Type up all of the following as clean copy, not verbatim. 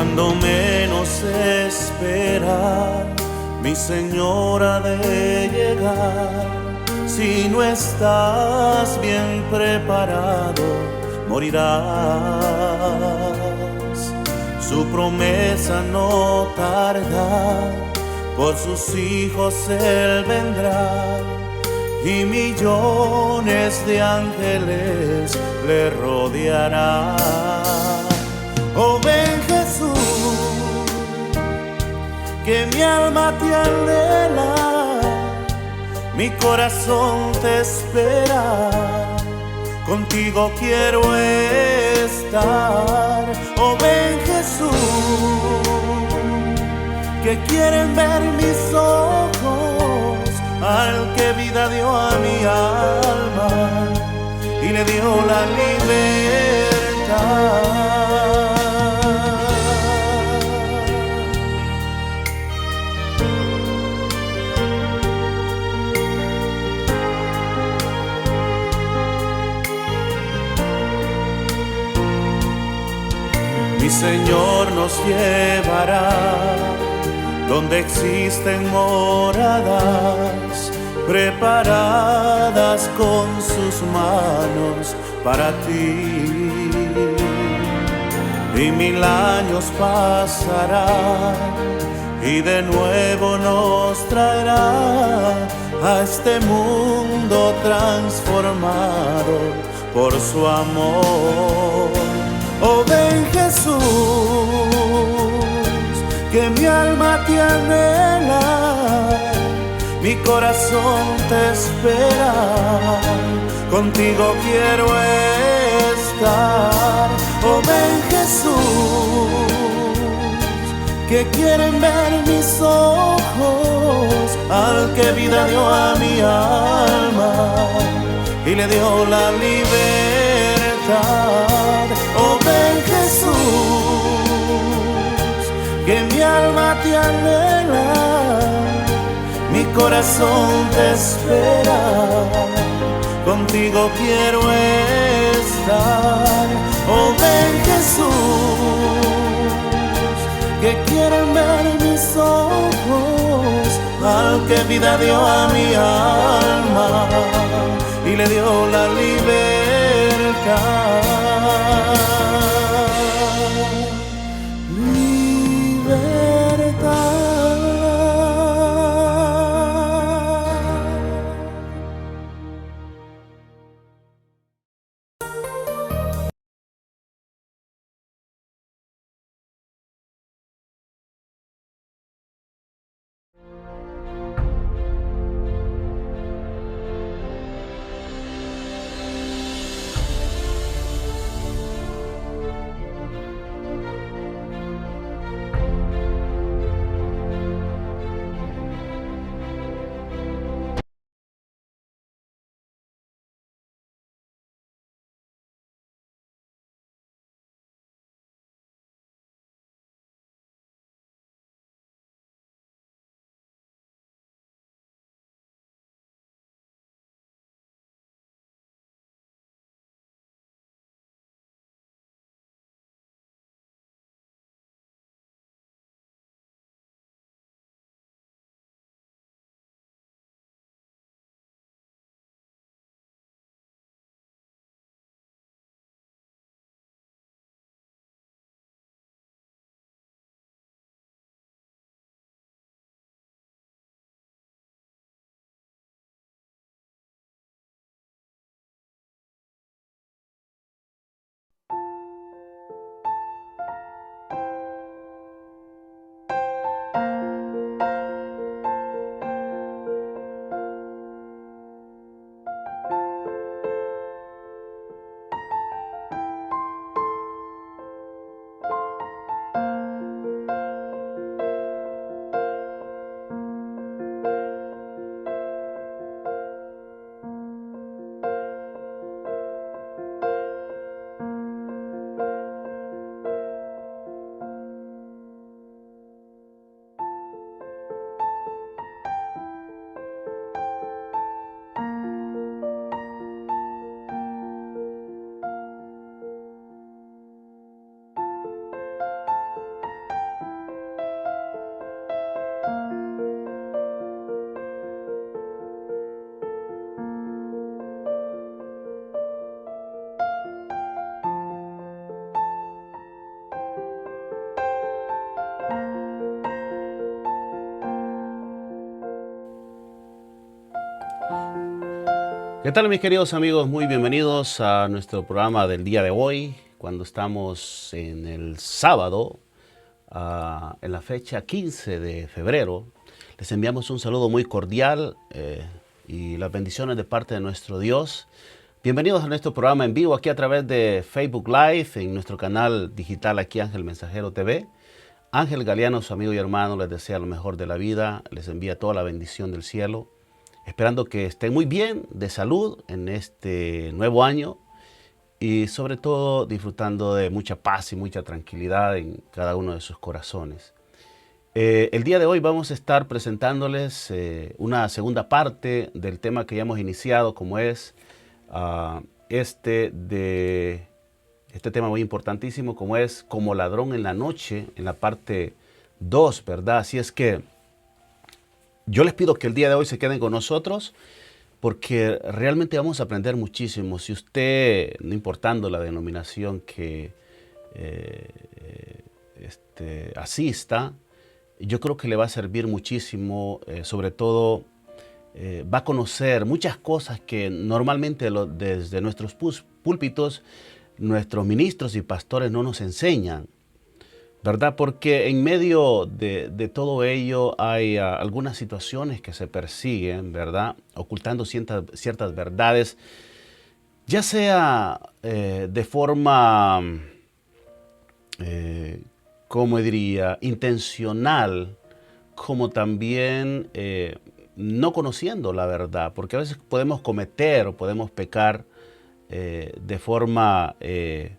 Cuando menos espera, mi Señor ha de llegar. Si no estás bien preparado, morirás. Su promesa no tarda, por sus hijos Él vendrá, y millones de ángeles le rodearán. Oh, ven Jesús, que mi alma te anhela, mi corazón te espera, contigo quiero estar. Oh, ven Jesús, que quieren ver mis ojos al que vida dio a mi alma y le dio la libertad. Mi Señor nos llevará donde existen moradas preparadas con sus manos para ti. Y 1000 años pasarán y de nuevo nos traerá a este mundo transformado por su amor. Oh, ven Jesús, que mi alma te anhela, mi corazón te espera, contigo quiero estar. Oh, ven Jesús, que quieren ver mis ojos al que vida dio a mi alma y le dio la libertad. Oh, ven Jesús, que mi alma te anhela, mi corazón te espera, contigo quiero estar. Oh, ven Jesús, que quieren ver mis ojos al que vida dio a mi alma y le dio la libertad. ¿Qué tal, mis queridos amigos? Muy bienvenidos a nuestro programa del día de hoy, cuando estamos en el sábado, en la fecha 15 de febrero. Les enviamos un saludo muy cordial y las bendiciones de parte de nuestro Dios. Bienvenidos a nuestro programa en vivo aquí a través de Facebook Live, en nuestro canal digital aquí Ángel Mensajero TV. Ángel Galeano, su amigo y hermano, les desea lo mejor de la vida, les envía toda la bendición del cielo, esperando que estén muy bien de salud en este nuevo año y sobre todo disfrutando de mucha paz y mucha tranquilidad en cada uno de sus corazones. El día de hoy vamos a estar presentándoles una segunda parte del tema que ya hemos iniciado, como es este tema muy importantísimo, como es Como ladrón en la noche, en la parte 2, ¿verdad? Así es que yo les pido que el día de hoy se queden con nosotros porque realmente vamos a aprender muchísimo. Si usted, no importando la denominación que asista, yo creo que le va a servir muchísimo, sobre todo va a conocer muchas cosas que normalmente desde nuestros púlpitos, nuestros ministros y pastores no nos enseñan, ¿verdad? Porque en medio de todo ello hay algunas situaciones que se persiguen, ¿verdad? Ocultando ciertas verdades, ya sea de forma, ¿cómo diría?, intencional, como también no conociendo la verdad, porque a veces podemos cometer o podemos pecar de forma que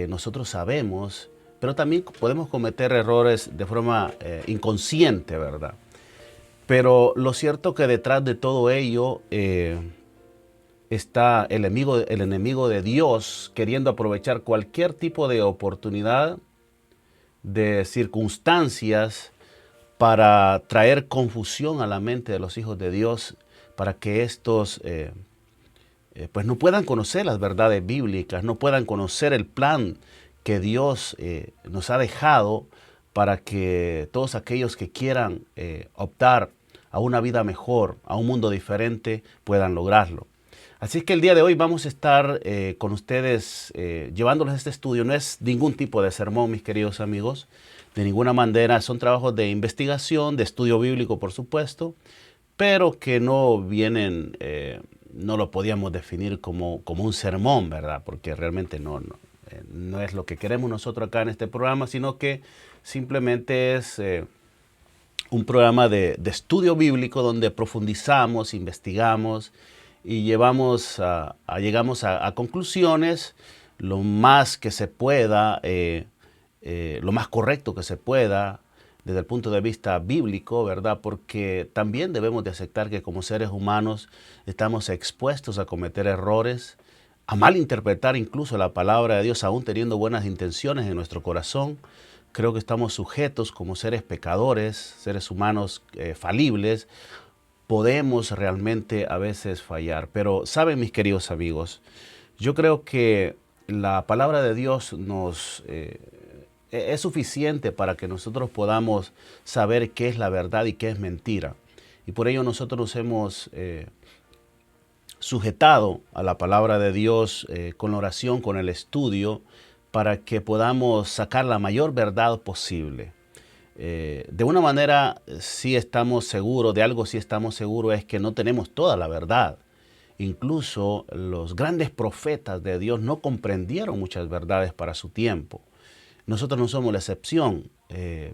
nosotros sabemos, pero también podemos cometer errores de forma inconsciente, ¿verdad? Pero lo cierto que detrás de todo ello está el enemigo de Dios queriendo aprovechar cualquier tipo de oportunidad, de circunstancias, para traer confusión a la mente de los hijos de Dios, para que estos pues no puedan conocer las verdades bíblicas, no puedan conocer el plan que Dios nos ha dejado para que todos aquellos que quieran optar a una vida mejor, a un mundo diferente, puedan lograrlo. Así que el día de hoy vamos a estar con ustedes llevándoles este estudio. No es ningún tipo de sermón, mis queridos amigos, de ninguna manera. Son trabajos de investigación, de estudio bíblico, por supuesto, pero que no vienen, no lo podíamos definir como un sermón, ¿verdad? Porque realmente no es lo que queremos nosotros acá en este programa, sino que simplemente es un programa de estudio bíblico donde profundizamos, investigamos y llegamos a conclusiones lo más que se pueda, lo más correcto que se pueda desde el punto de vista bíblico, ¿verdad? Porque también debemos de aceptar que como seres humanos estamos expuestos a cometer errores, a malinterpretar incluso la palabra de Dios, aún teniendo buenas intenciones en nuestro corazón. Creo que estamos sujetos como seres pecadores, seres humanos falibles. Podemos realmente a veces fallar. Pero, ¿saben, mis queridos amigos? Yo creo que la palabra de Dios es suficiente para que nosotros podamos saber qué es la verdad y qué es mentira. Y por ello nosotros nos hemos sujetado a la palabra de Dios con la oración, con el estudio, para que podamos sacar la mayor verdad posible. De una manera sí estamos seguros, de algo sí estamos seguros, es que no tenemos toda la verdad. Incluso los grandes profetas de Dios no comprendieron muchas verdades para su tiempo. Nosotros no somos la excepción.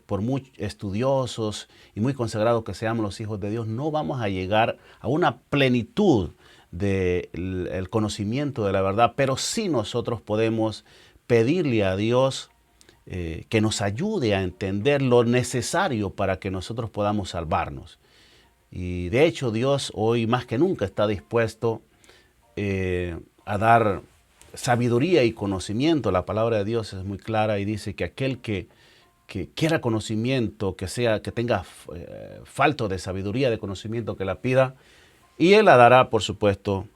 Por muy estudiosos y muy consagrados que seamos los hijos de Dios, no vamos a llegar a una plenitud del conocimiento de la verdad, pero sí nosotros podemos pedirle a Dios que nos ayude a entender lo necesario para que nosotros podamos salvarnos. Y de hecho Dios hoy más que nunca está dispuesto a dar sabiduría y conocimiento. La palabra de Dios es muy clara y dice que aquel que quiera conocimiento, que tenga falto de sabiduría, de conocimiento, que la pida, y Él la dará, por supuesto,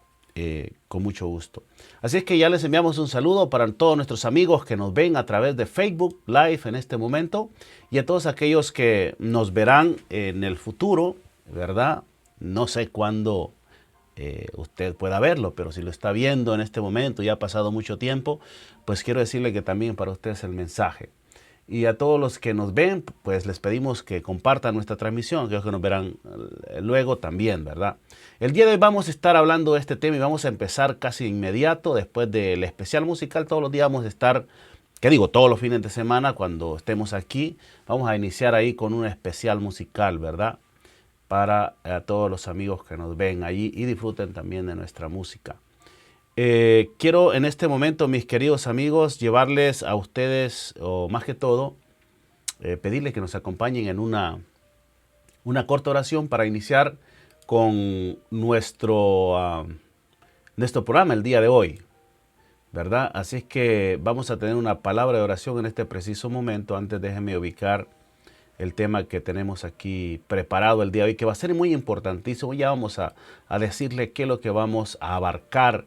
con mucho gusto. Así es que ya les enviamos un saludo para todos nuestros amigos que nos ven a través de Facebook Live en este momento y a todos aquellos que nos verán en el futuro, ¿verdad? No sé cuándo usted pueda verlo, pero si lo está viendo en este momento, ya ha pasado mucho tiempo, pues quiero decirle que también para usted es el mensaje. Y a todos los que nos ven, pues les pedimos que compartan nuestra transmisión, aquellos que nos verán luego también, ¿verdad? El día de hoy vamos a estar hablando de este tema y vamos a empezar casi inmediato, después del especial musical. Todos los días vamos a estar, ¿qué digo? Todos los fines de semana, cuando estemos aquí, vamos a iniciar ahí con un especial musical, ¿verdad? Para todos los amigos que nos ven allí y disfruten también de nuestra música. Quiero en este momento, mis queridos amigos, llevarles a ustedes, o más que todo, pedirles que nos acompañen en una corta oración para iniciar con nuestro programa el día de hoy, ¿verdad? Así es que vamos a tener una palabra de oración en este preciso momento. Antes déjenme ubicar el tema que tenemos aquí preparado el día de hoy, que va a ser muy importantísimo. Ya vamos a decirle qué es lo que vamos a abarcar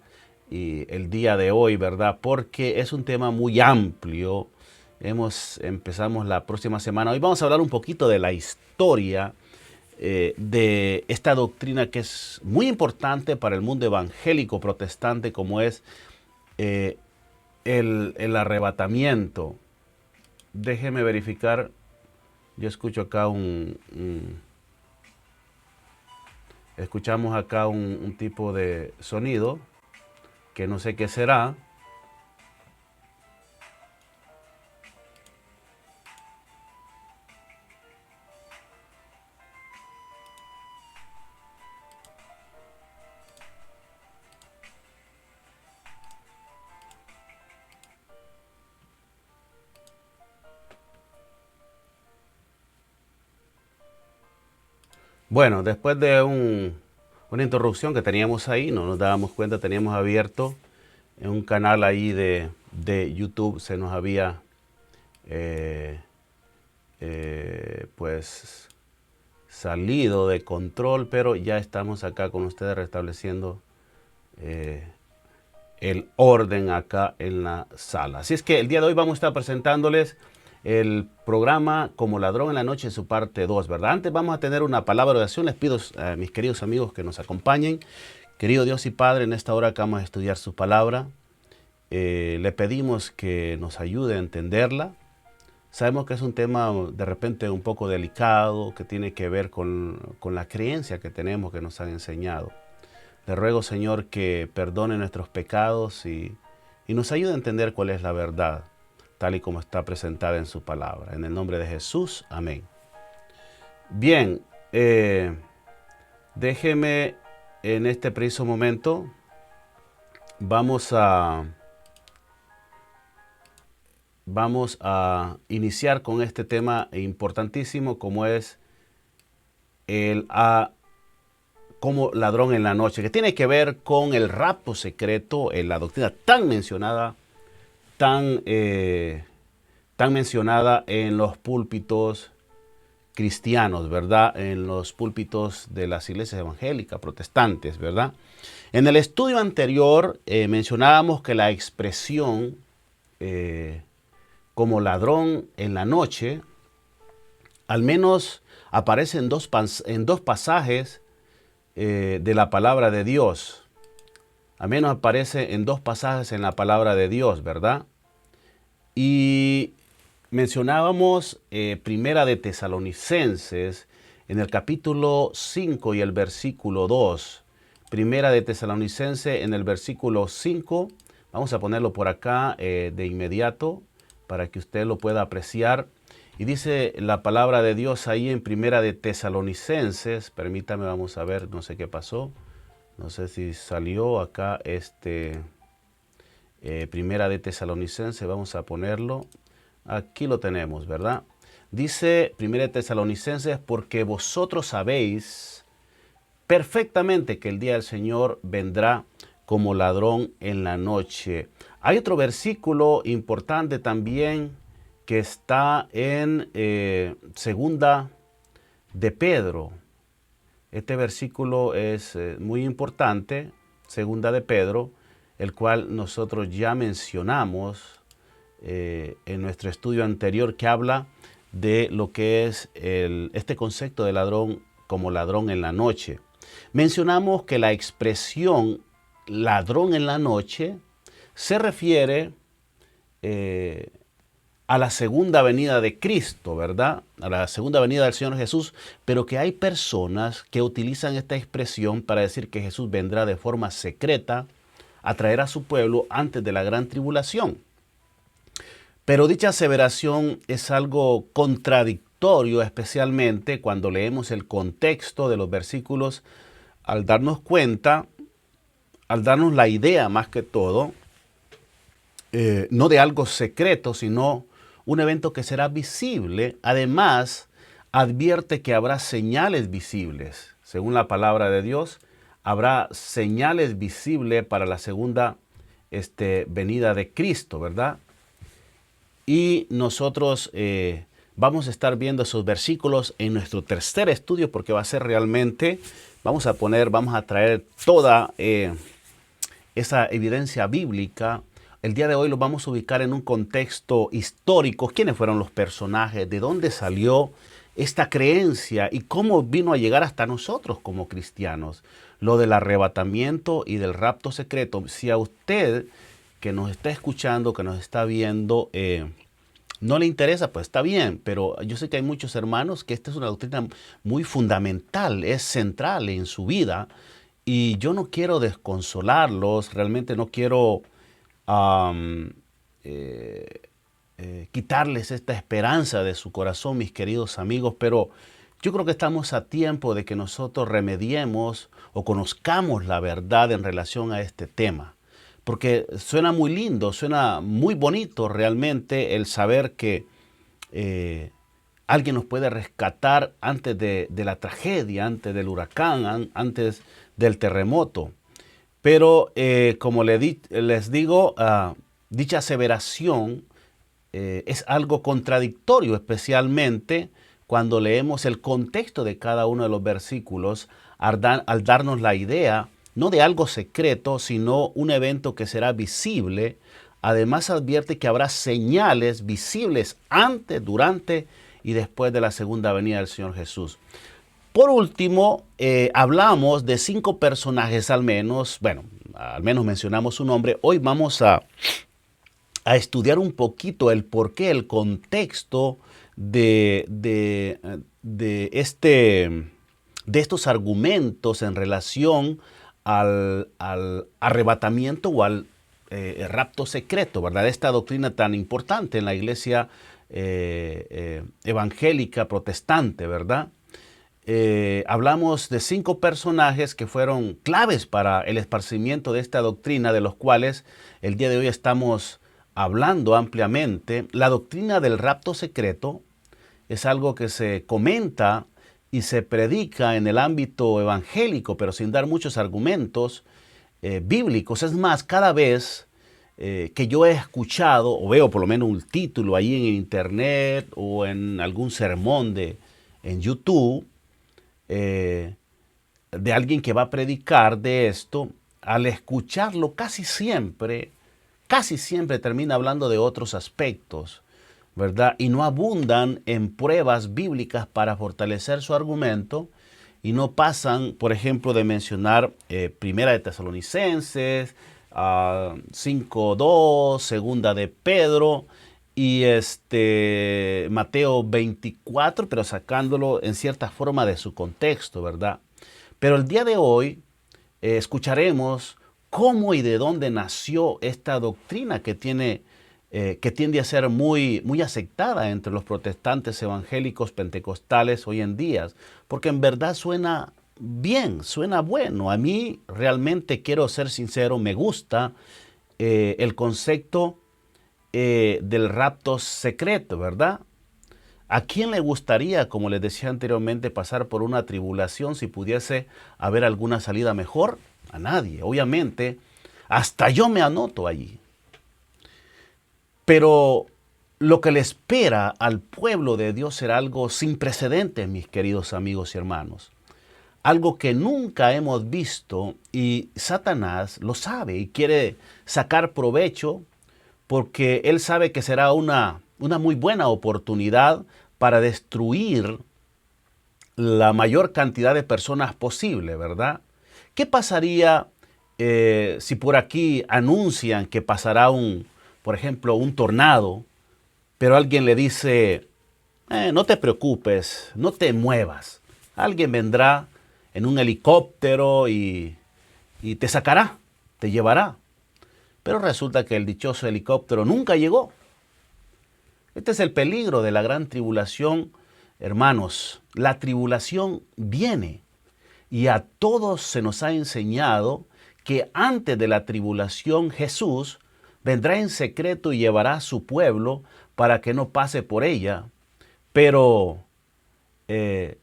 el día de hoy, ¿verdad? Porque es un tema muy amplio. Empezamos la próxima semana. Hoy vamos a hablar un poquito de la historia de esta doctrina que es muy importante para el mundo evangélico protestante, como es el arrebatamiento. Déjeme verificar. Yo escucho acá escuchamos acá un tipo de sonido que no sé qué será. Bueno, después de una interrupción que teníamos ahí, no nos dábamos cuenta, teníamos abierto en un canal ahí de YouTube, se nos había pues salido de control, pero ya estamos acá con ustedes restableciendo el orden acá en la sala. Así es que el día de hoy vamos a estar presentándoles el programa Como Ladrón en la Noche en su parte 2, ¿verdad? Antes vamos a tener una palabra de oración. Les pido a mis queridos amigos que nos acompañen. Querido Dios y Padre, en esta hora que vamos a estudiar su palabra, le pedimos que nos ayude a entenderla. Sabemos que es un tema de repente un poco delicado, que tiene que ver con la creencia que tenemos, que nos han enseñado. Le ruego, Señor, que perdone nuestros pecados y nos ayude a entender cuál es la verdad, tal y como está presentada en su palabra. En el nombre de Jesús, amén. Bien, déjeme en este preciso momento, vamos a iniciar con este tema importantísimo, como es como ladrón en la noche, que tiene que ver con el rapto secreto, en la doctrina tan mencionada, tan mencionada en los púlpitos cristianos, ¿verdad? En los púlpitos de las iglesias evangélicas, protestantes, ¿verdad? En el estudio anterior mencionábamos que la expresión como ladrón en la noche, al menos aparece en dos pasajes de la palabra de Dios. Al menos aparece en dos pasajes en la palabra de Dios, ¿verdad? Y mencionábamos Primera de Tesalonicenses en el capítulo 5 y el versículo 2. Primera de Tesalonicenses en el versículo 5. Vamos a ponerlo por acá de inmediato para que usted lo pueda apreciar. Y dice la palabra de Dios ahí en Primera de Tesalonicenses. Permítame, vamos a ver, no sé qué pasó. No sé si salió acá Primera de Tesalonicenses. Vamos a ponerlo. Aquí lo tenemos, ¿verdad? Dice Primera de Tesalonicenses, porque vosotros sabéis perfectamente que el día del Señor vendrá como ladrón en la noche. Hay otro versículo importante también que está en Segunda de Pedro. Este versículo es muy importante, Segunda de Pedro, el cual nosotros ya mencionamos en nuestro estudio anterior, que habla de lo que es este concepto de ladrón como ladrón en la noche. Mencionamos que la expresión ladrón en la noche se refiere a la segunda venida de Cristo, ¿verdad? A la segunda venida del Señor Jesús, pero que hay personas que utilizan esta expresión para decir que Jesús vendrá de forma secreta a traer a su pueblo antes de la gran tribulación. Pero dicha aseveración es algo contradictorio, especialmente cuando leemos el contexto de los versículos, al darnos cuenta, al darnos la idea más que todo, no de algo secreto, sino un evento que será visible. Además, advierte que habrá señales visibles. Según la palabra de Dios, habrá señales visibles para la segunda venida de Cristo, ¿verdad? Y nosotros vamos a estar viendo esos versículos en nuestro tercer estudio, porque va a ser realmente, vamos a traer toda esa evidencia bíblica. El día de hoy lo vamos a ubicar en un contexto histórico. ¿Quiénes fueron los personajes? ¿De dónde salió esta creencia? ¿Y cómo vino a llegar hasta nosotros como cristianos? Lo del arrebatamiento y del rapto secreto. Si a usted que nos está escuchando, que nos está viendo, no le interesa, pues está bien. Pero yo sé que hay muchos hermanos que esta es una doctrina muy fundamental, es central en su vida. Y yo no quiero desconsolarlos, realmente no quiero quitarles esta esperanza de su corazón, mis queridos amigos, pero yo creo que estamos a tiempo de que nosotros remediemos o conozcamos la verdad en relación a este tema, porque suena muy lindo, suena muy bonito realmente el saber que alguien nos puede rescatar antes de la tragedia, antes del huracán, antes del terremoto. Pero como les digo, dicha aseveración es algo contradictorio, especialmente cuando leemos el contexto de cada uno de los versículos, al darnos la idea, no de algo secreto, sino un evento que será visible. Además advierte que habrá señales visibles antes, durante y después de la segunda venida del Señor Jesús. Por último, hablamos de 5 personajes al menos mencionamos su nombre. Hoy vamos a estudiar un poquito el porqué, el contexto de estos argumentos en relación al arrebatamiento o al rapto secreto, ¿verdad? Esta doctrina tan importante en la iglesia evangélica protestante, ¿verdad? Hablamos de 5 personajes que fueron claves para el esparcimiento de esta doctrina, de los cuales el día de hoy estamos hablando ampliamente. La doctrina del rapto secreto es algo que se comenta y se predica en el ámbito evangélico, pero sin dar muchos argumentos bíblicos. Es más, cada vez que yo he escuchado o veo por lo menos un título ahí en internet o en algún sermón en YouTube, de alguien que va a predicar de esto, al escucharlo casi siempre termina hablando de otros aspectos, ¿verdad? Y no abundan en pruebas bíblicas para fortalecer su argumento y no pasan, por ejemplo, de mencionar Primera de Tesalonicenses, 5:2, Segunda de Pedro y Mateo 24, pero sacándolo en cierta forma de su contexto, ¿verdad? Pero el día de hoy escucharemos cómo y de dónde nació esta doctrina que tiende a ser muy, muy aceptada entre los protestantes evangélicos pentecostales hoy en día, porque en verdad suena bien, suena bueno. A mí realmente, quiero ser sincero, me gusta el concepto del rapto secreto, ¿verdad? ¿A quién le gustaría, como les decía anteriormente, pasar por una tribulación si pudiese haber alguna salida mejor? A nadie, obviamente. Hasta yo me anoto allí. Pero lo que le espera al pueblo de Dios será algo sin precedentes, mis queridos amigos y hermanos. Algo que nunca hemos visto, y Satanás lo sabe y quiere sacar provecho porque él sabe que será una muy buena oportunidad para destruir la mayor cantidad de personas posible, ¿verdad? ¿Qué pasaría si por aquí anuncian que pasará por ejemplo, un tornado, pero alguien le dice, no te preocupes, no te muevas. Alguien vendrá en un helicóptero y te sacará, te llevará. Pero resulta que el dichoso helicóptero nunca llegó. Este es el peligro de la gran tribulación, hermanos. La tribulación viene y a todos se nos ha enseñado que antes de la tribulación Jesús vendrá en secreto y llevará a su pueblo para que no pase por ella. Pero, ¿qué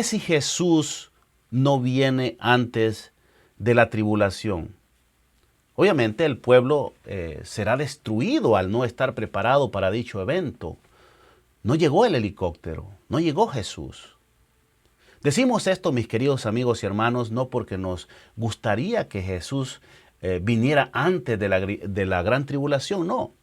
si Jesús no viene antes de la tribulación? Obviamente el pueblo será destruido al no estar preparado para dicho evento. No llegó el helicóptero, no llegó Jesús. Decimos esto, mis queridos amigos y hermanos, no porque nos gustaría que Jesús viniera antes de la gran tribulación, no.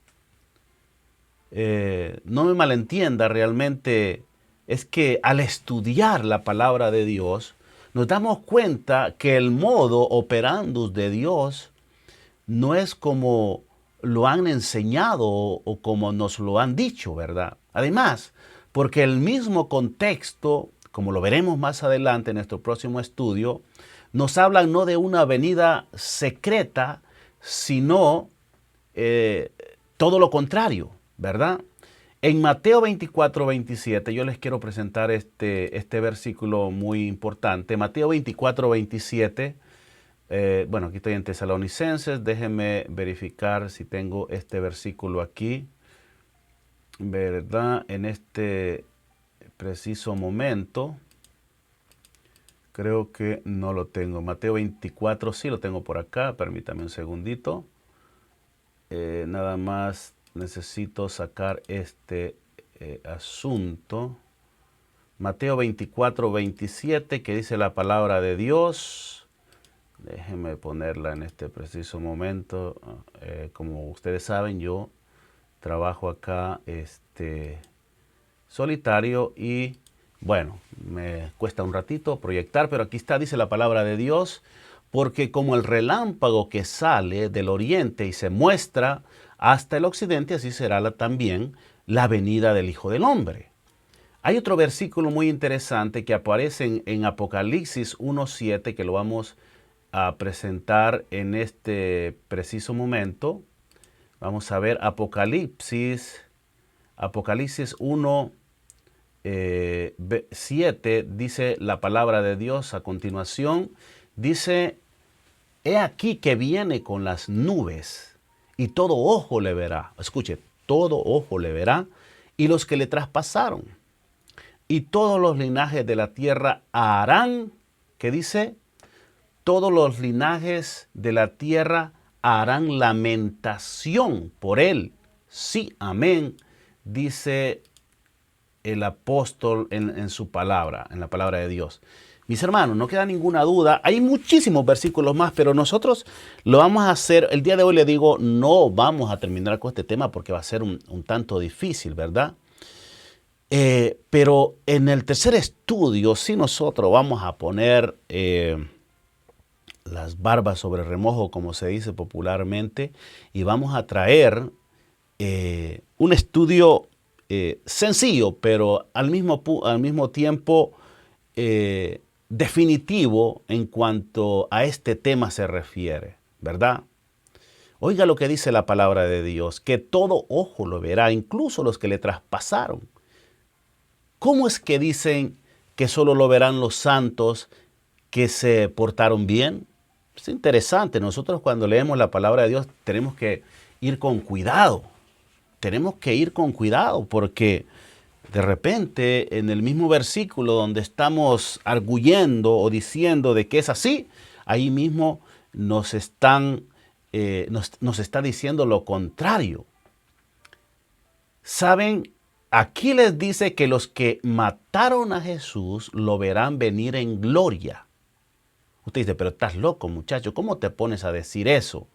No me malentienda, realmente es que al estudiar la palabra de Dios, nos damos cuenta que el modo operandus de Dios no es como lo han enseñado o como nos lo han dicho, ¿verdad? Además, porque el mismo contexto, como lo veremos más adelante en nuestro próximo estudio, nos hablan no de una venida secreta, sino todo lo contrario, ¿verdad? En Mateo 24, 27, yo les quiero presentar este versículo muy importante. Mateo 24, 27. Bueno, aquí estoy en Tesalonicenses. Déjenme verificar si tengo este versículo aquí, ¿verdad? En este preciso momento. Creo que no lo tengo. Mateo 24, sí lo tengo por acá. Permítame un segundito. Nada más necesito sacar este asunto. Mateo 24, 27, que dice la palabra de Dios. Déjenme ponerla en este preciso momento. Como ustedes saben, yo trabajo acá solitario y bueno, me cuesta un ratito proyectar, pero aquí está, dice la palabra de Dios, porque como el relámpago que sale del oriente y se muestra hasta el occidente, así será también la venida del Hijo del Hombre. Hay otro versículo muy interesante que aparece en Apocalipsis 1:7, que lo vamos a presentar en este preciso momento. Vamos a ver Apocalipsis 1, 7, dice la palabra de Dios a continuación. Dice, he aquí que viene con las nubes y todo ojo le verá. Escuche, todo ojo le verá y los que le traspasaron. Y todos los linajes de la tierra harán, ¿qué dice? Todos los linajes de la tierra harán lamentación por él. Sí, amén, dice el apóstol en su palabra, en la palabra de Dios. Mis hermanos, no queda ninguna duda. Hay muchísimos versículos más, pero nosotros lo vamos a hacer. El día de hoy le digo, no vamos a terminar con este tema porque va a ser un tanto difícil, ¿verdad? Pero en el tercer estudio, sí nosotros vamos a poner las barbas sobre remojo, como se dice popularmente, y vamos a traer un estudio sencillo, pero al mismo tiempo definitivo en cuanto a este tema se refiere, ¿verdad? Oiga lo que dice la palabra de Dios, que todo ojo lo verá, incluso los que le traspasaron. ¿Cómo es que dicen que solo lo verán los santos que se portaron bien? Es interesante. Nosotros cuando leemos la palabra de Dios tenemos que ir con cuidado. Tenemos que ir con cuidado porque de repente en el mismo versículo donde estamos arguyendo o diciendo de que es así, ahí mismo nos está diciendo lo contrario. ¿Saben? Aquí les dice que los que mataron a Jesús lo verán venir en gloria. Usted dice, pero estás loco, muchacho, ¿cómo te pones a decir eso?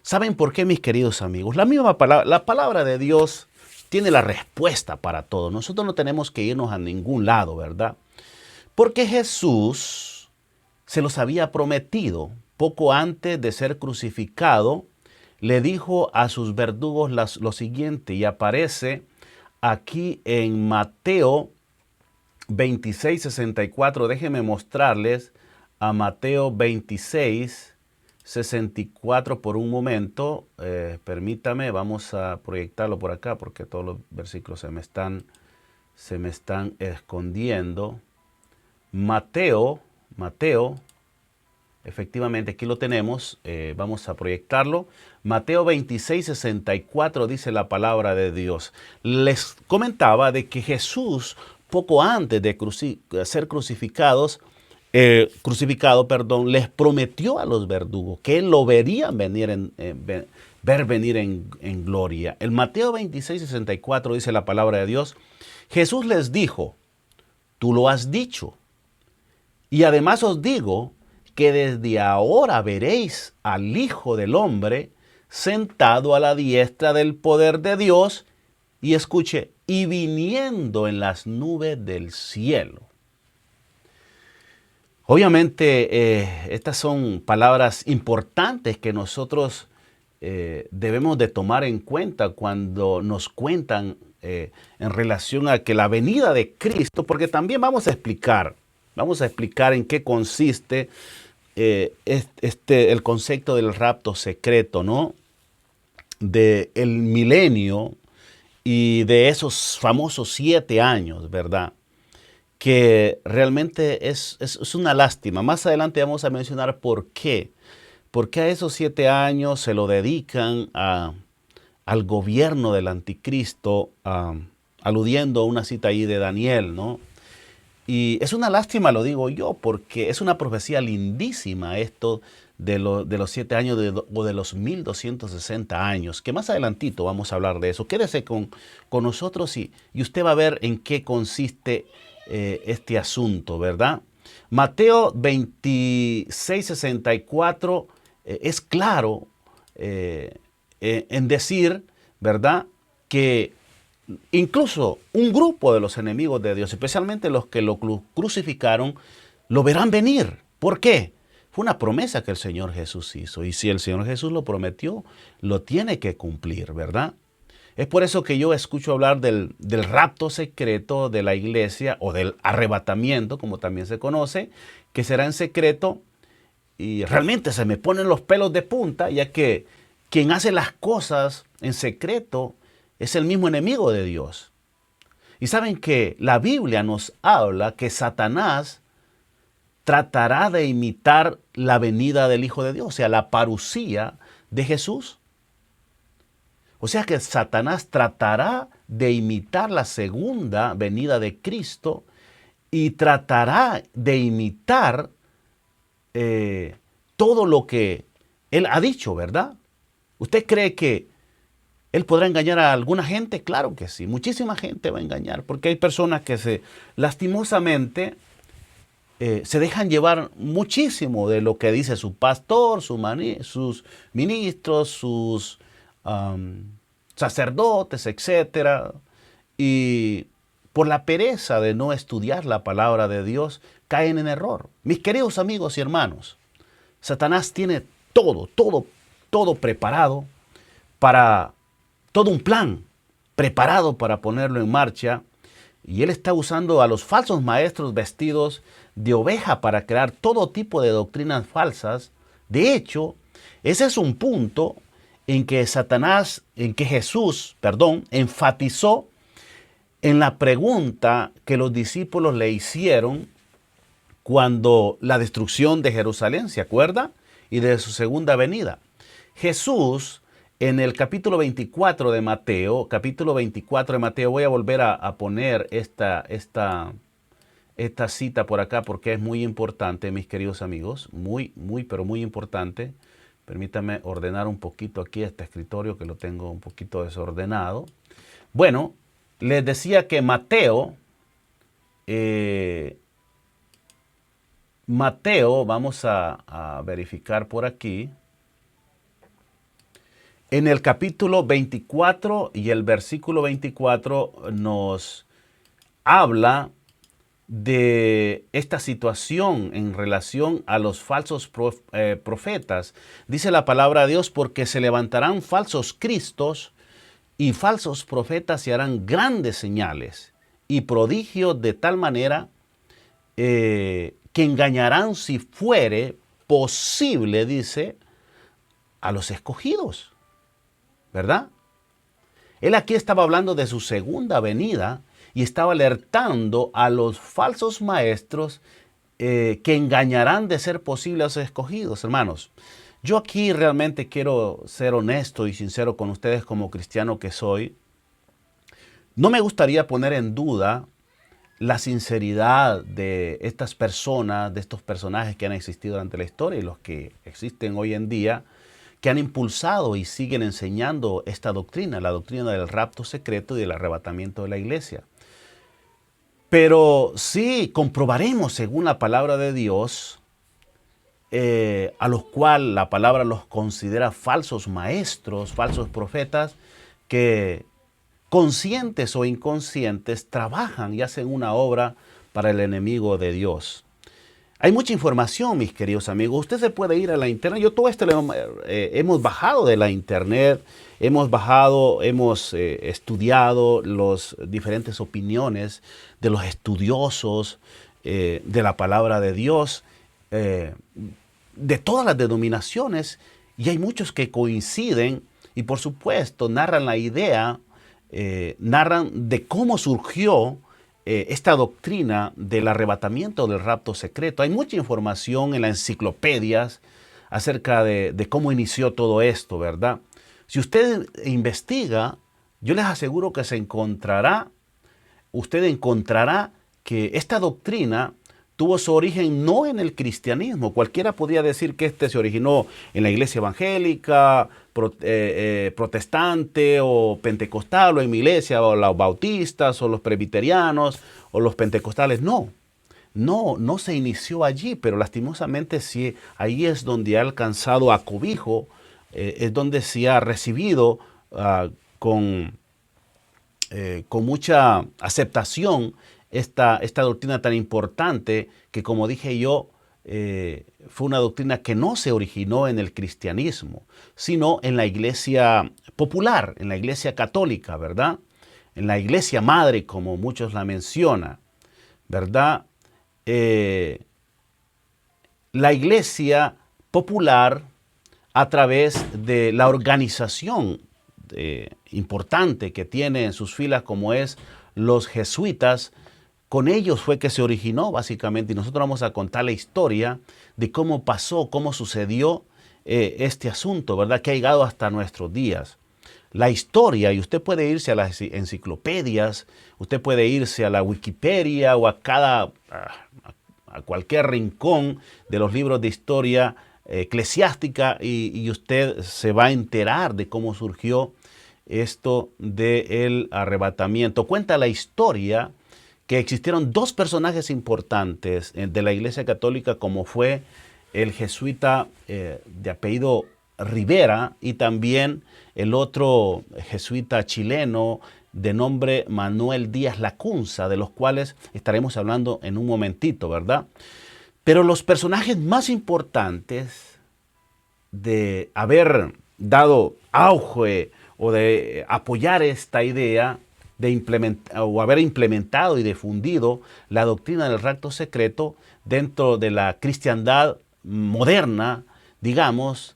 ¿Saben por qué, mis queridos amigos? La misma palabra, la palabra de Dios tiene la respuesta para todo. Nosotros no tenemos que irnos a ningún lado, ¿verdad? Porque Jesús se los había prometido poco antes de ser crucificado. Le dijo a sus verdugos lo siguiente, y aparece aquí en Mateo 26:64. Déjenme mostrarles a Mateo 26:64 por un momento. Permítame, vamos a proyectarlo por acá porque todos los versículos se me están escondiendo. Mateo, efectivamente aquí lo tenemos, vamos a proyectarlo. Mateo 26:64 dice la palabra de Dios. Les comentaba de que Jesús, poco antes de ser crucificado, les prometió a los verdugos que él lo verían venir ver venir en gloria. En Mateo 26:64 dice la palabra de Dios. Jesús les dijo: tú lo has dicho. Y además os digo que desde ahora veréis al Hijo del Hombre sentado a la diestra del poder de Dios, y escuche, y viniendo en las nubes del cielo. Obviamente, estas son palabras importantes que nosotros debemos de tomar en cuenta cuando nos cuentan en relación a que la venida de Cristo, porque también vamos a explicar en qué consiste el concepto del rapto secreto, ¿no? Del milenio y de esos famosos 7 años, ¿verdad? Que realmente es una lástima. Más adelante vamos a mencionar por qué. Porque a esos 7 años se lo dedican al gobierno del anticristo, aludiendo a una cita ahí de Daniel, ¿no? Y es una lástima, lo digo yo, porque es una profecía lindísima esto de los 7 años o de los 1260 años, que más adelantito vamos a hablar de eso. Quédese con nosotros y usted va a ver en qué consiste este asunto, ¿verdad? Mateo 26:64 es claro en decir, ¿verdad?, que incluso un grupo de los enemigos de Dios, especialmente los que lo crucificaron, lo verán venir. ¿Por qué? Fue una promesa que el Señor Jesús hizo. Y si el Señor Jesús lo prometió, lo tiene que cumplir, ¿verdad? Es por eso que yo escucho hablar del rapto secreto de la iglesia, o del arrebatamiento, como también se conoce, que será en secreto. Y realmente se me ponen los pelos de punta, ya que quien hace las cosas en secreto es el mismo enemigo de Dios. Y saben que la Biblia nos habla que Satanás tratará de imitar la venida del Hijo de Dios, o sea, la parusía de Jesús. O sea que Satanás tratará de imitar la segunda venida de Cristo y tratará de imitar todo lo que Él ha dicho, ¿verdad? ¿Usted cree que Él podrá engañar a alguna gente? Claro que sí, muchísima gente va a engañar, porque hay personas que lastimosamente se dejan llevar muchísimo de lo que dice su pastor, sus ministros, sus sacerdotes, etc. Y por la pereza de no estudiar la palabra de Dios, caen en error. Mis queridos amigos y hermanos, Satanás tiene todo preparado para todo un plan preparado para ponerlo en marcha, y él está usando a los falsos maestros vestidos de oveja para crear todo tipo de doctrinas falsas. De hecho, ese es un punto en que Jesús, enfatizó en la pregunta que los discípulos le hicieron cuando la destrucción de Jerusalén, ¿se acuerda? Y de su segunda venida. Jesús, en el capítulo 24 de Mateo, voy a volver a poner esta cita por acá porque es muy importante, mis queridos amigos, pero muy importante. Permítame ordenar un poquito aquí este escritorio que lo tengo un poquito desordenado. Bueno, les decía que Mateo, vamos a verificar por aquí. En el capítulo 24 y el versículo 24 nos habla de esta situación en relación a los falsos profetas. Dice la palabra de Dios, porque se levantarán falsos cristos y falsos profetas y harán grandes señales y prodigios de tal manera que engañarán, si fuere posible, dice, a los escogidos, ¿verdad? Él aquí estaba hablando de su segunda venida y estaba alertando a los falsos maestros que engañarán, de ser posible, a los escogidos. Hermanos, yo aquí realmente quiero ser honesto y sincero con ustedes como cristiano que soy. No me gustaría poner en duda la sinceridad de estas personas, de estos personajes que han existido durante la historia y los que existen hoy en día, que han impulsado y siguen enseñando esta doctrina, la doctrina del rapto secreto y del arrebatamiento de la iglesia. Pero sí comprobaremos, según la palabra de Dios, a los cuales la palabra los considera falsos maestros, falsos profetas, que conscientes o inconscientes trabajan y hacen una obra para el enemigo de Dios. Hay mucha información, mis queridos amigos. Usted se puede ir a la internet. Yo todo esto hemos bajado de la internet, hemos estudiado las diferentes opiniones de los estudiosos de la palabra de Dios, de todas las denominaciones, y hay muchos que coinciden y por supuesto narran la idea, narran de cómo surgió esta doctrina del arrebatamiento, del rapto secreto. Hay mucha información en las enciclopedias acerca de cómo inició todo esto, ¿verdad? Si usted investiga, yo les aseguro que usted encontrará que esta doctrina tuvo su origen no en el cristianismo. Cualquiera podría decir que este se originó en la iglesia evangélica, protestante o pentecostal, o en mi iglesia, o los bautistas, o los presbiterianos, o los pentecostales. No se inició allí, pero lastimosamente sí, ahí es donde ha alcanzado acobijo, es donde se ha recibido con mucha aceptación esta doctrina tan importante que, como dije yo, fue una doctrina que no se originó en el cristianismo, sino en la iglesia popular, en la iglesia católica, ¿verdad? En la iglesia madre, como muchos la mencionan, ¿verdad? La iglesia popular, a través de la organización importante que tiene en sus filas, como es los jesuitas, con ellos fue que se originó básicamente, y nosotros vamos a contar la historia de cómo pasó, cómo sucedió este asunto, ¿verdad? Que ha llegado hasta nuestros días. La historia, y usted puede irse a las enciclopedias, usted puede irse a la Wikipedia o a cualquier rincón de los libros de historia eclesiástica y usted se va a enterar de cómo surgió esto del arrebatamiento. Cuenta la historia que existieron dos personajes importantes de la Iglesia Católica, como fue el jesuita de apellido Rivera y también el otro jesuita chileno de nombre Manuel Díaz Lacunza, de los cuales estaremos hablando en un momentito, ¿verdad? Pero los personajes más importantes de haber dado auge o de apoyar esta idea de implementar o haber implementado y difundido la doctrina del rapto secreto dentro de la cristiandad moderna, digamos,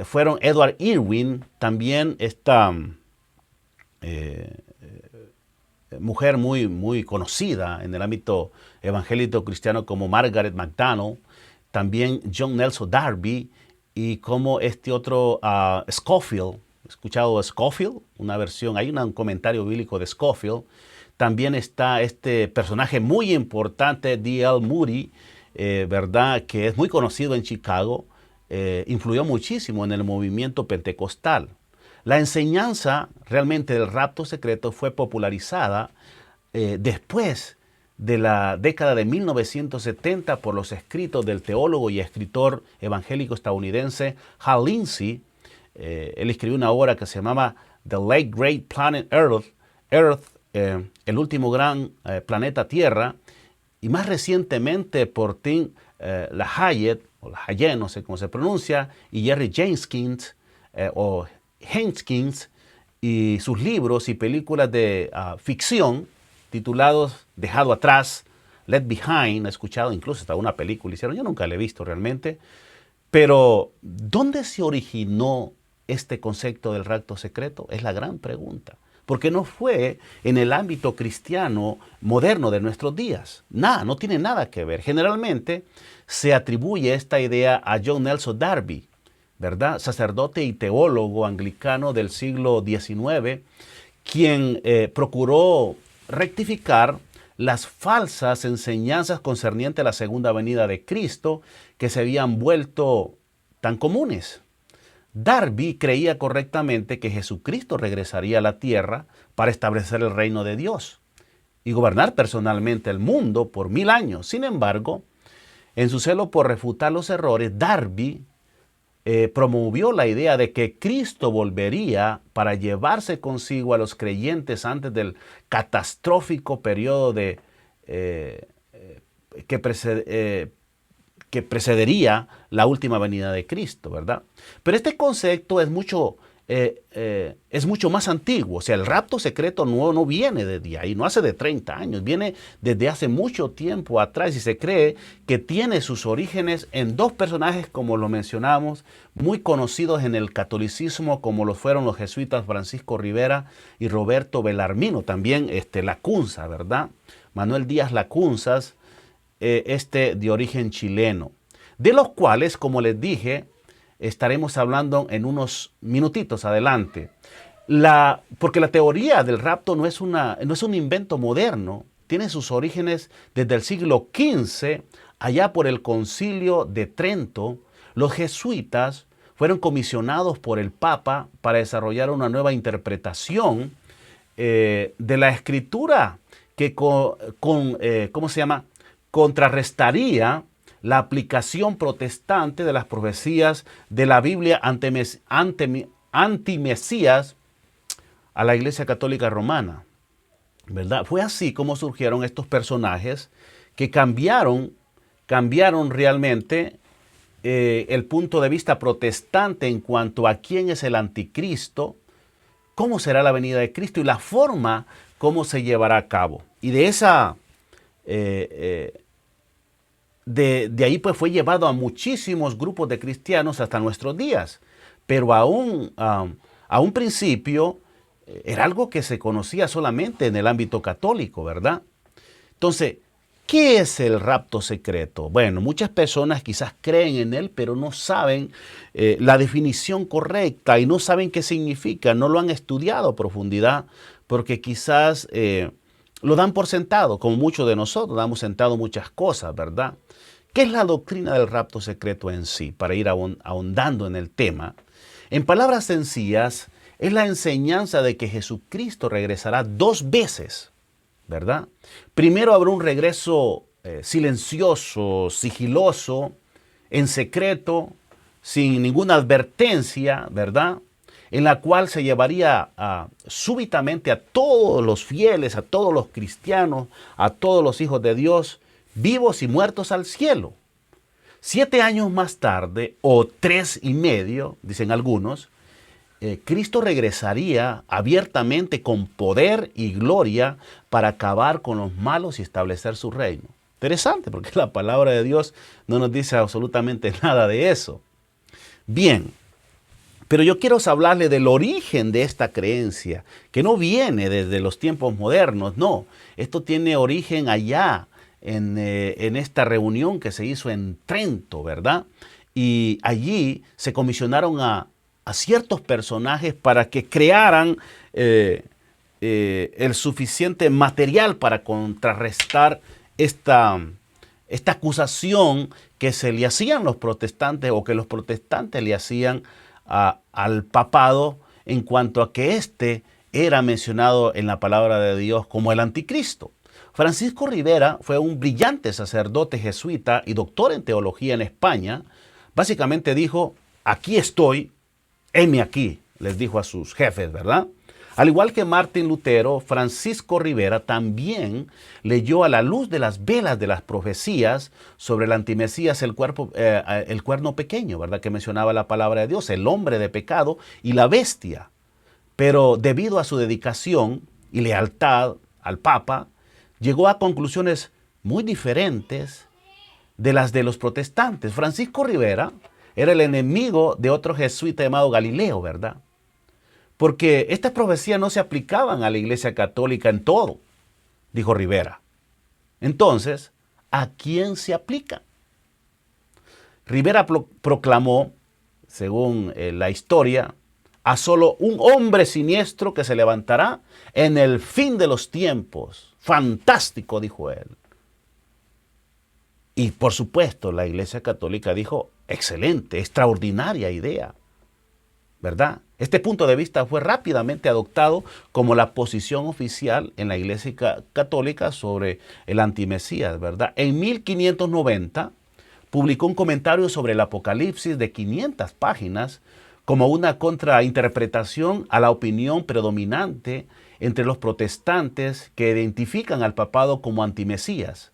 fueron Edward Irwin, también esta mujer muy conocida en el ámbito evangélico cristiano como Margaret McDonald, también John Nelson Darby y como este otro Scofield. ¿He escuchado Scofield? Una versión, hay un comentario bíblico de Scofield. También está este personaje muy importante, D.L. Moody, ¿verdad? Que es muy conocido en Chicago, influyó muchísimo en el movimiento pentecostal. La enseñanza realmente del rapto secreto fue popularizada después de la década de 1970 por los escritos del teólogo y escritor evangélico estadounidense Hal Lindsey, él escribió una obra que se llamaba The Late Great Planet Earth, el último gran planeta Tierra, y más recientemente por Tim LaHaye, o LaHaye, no sé cómo se pronuncia, y Jerry Jenkins, o Henskins, y sus libros y películas de ficción titulados Dejado Atrás, Left Behind. He escuchado incluso hasta una película hicieron, yo nunca la he visto realmente. Pero, ¿dónde se originó este concepto del rapto secreto? Es la gran pregunta. Porque no fue en el ámbito cristiano moderno de nuestros días. Nada, no tiene nada que ver. Generalmente se atribuye esta idea a John Nelson Darby, ¿verdad? Sacerdote y teólogo anglicano del siglo XIX, quien procuró rectificar las falsas enseñanzas concernientes a la segunda venida de Cristo que se habían vuelto tan comunes. Darby creía correctamente que Jesucristo regresaría a la tierra para establecer el reino de Dios y gobernar personalmente el mundo por 1000 años. Sin embargo, en su celo por refutar los errores, Darby promovió la idea de que Cristo volvería para llevarse consigo a los creyentes antes del catastrófico periodo que precedería la última venida de Cristo, ¿verdad? Pero este concepto es mucho más antiguo. O sea, el rapto secreto no viene desde ahí, no hace de 30 años, viene desde hace mucho tiempo atrás y se cree que tiene sus orígenes en dos personajes, como lo mencionamos, muy conocidos en el catolicismo, como lo fueron los jesuitas Francisco Rivera y Roberto Bellarmino, también Lacunza, ¿verdad? Manuel Díaz Lacunzas, de origen chileno, de los cuales, como les dije, estaremos hablando en unos minutitos adelante. Porque la teoría del rapto no es un invento moderno, tiene sus orígenes desde el siglo XV, allá por el Concilio de Trento. Los jesuitas fueron comisionados por el Papa para desarrollar una nueva interpretación de la Escritura que contrarrestaría la aplicación protestante de las profecías de la Biblia antimesías a la Iglesia Católica Romana, ¿verdad? Fue así como surgieron estos personajes que cambiaron realmente el punto de vista protestante en cuanto a quién es el anticristo, cómo será la venida de Cristo y la forma cómo se llevará a cabo. Y de esa... De ahí pues fue llevado a muchísimos grupos de cristianos hasta nuestros días. Pero a un principio era algo que se conocía solamente en el ámbito católico, ¿verdad? Entonces, ¿qué es el rapto secreto? Bueno, muchas personas quizás creen en él, pero no saben la definición correcta y no saben qué significa, no lo han estudiado a profundidad, porque quizás lo dan por sentado, como muchos de nosotros damos sentado muchas cosas, ¿verdad? ¿Qué es la doctrina del rapto secreto en sí? Para ir ahondando en el tema. En palabras sencillas, es la enseñanza de que Jesucristo regresará 2 veces, ¿verdad? Primero habrá un regreso silencioso, sigiloso, en secreto, sin ninguna advertencia, ¿verdad? En la cual se llevaría súbitamente a todos los fieles, a todos los cristianos, a todos los hijos de Dios, vivos y muertos al cielo. 7 años más tarde, o 3 y medio, dicen algunos, Cristo regresaría abiertamente con poder y gloria para acabar con los malos y establecer su reino. Interesante, porque la palabra de Dios no nos dice absolutamente nada de eso. Bien, pero yo quiero hablarle del origen de esta creencia, que no viene desde los tiempos modernos, no. Esto tiene origen allá, en esta reunión que se hizo en Trento, ¿verdad? Y allí se comisionaron a ciertos personajes para que crearan el suficiente material para contrarrestar esta acusación que se le hacían los protestantes o que los protestantes le hacían al papado en cuanto a que éste era mencionado en la palabra de Dios como el anticristo. Francisco Rivera fue un brillante sacerdote jesuita y doctor en teología en España. Básicamente dijo, aquí estoy, heme aquí, les dijo a sus jefes, ¿verdad? Al igual que Martín Lutero, Francisco Rivera también leyó a la luz de las velas de las profecías sobre el antimesías, el cuerno pequeño, ¿verdad? Que mencionaba la palabra de Dios, el hombre de pecado y la bestia. Pero debido a su dedicación y lealtad al Papa, llegó a conclusiones muy diferentes de las de los protestantes. Francisco Rivera era el enemigo de otro jesuita llamado Galileo, ¿verdad? Porque estas profecías no se aplicaban a la Iglesia Católica en todo, dijo Rivera. Entonces, ¿a quién se aplica? Rivera proclamó, según la historia, a solo un hombre siniestro que se levantará en el fin de los tiempos. Fantástico, dijo él. Y por supuesto, la Iglesia Católica dijo, excelente, extraordinaria idea, ¿verdad? Este punto de vista fue rápidamente adoptado como la posición oficial en la Iglesia Católica sobre el antimesías, ¿verdad? En 1590 publicó un comentario sobre el Apocalipsis de 500 páginas como una contrainterpretación a la opinión predominante entre los protestantes que identifican al papado como antimesías.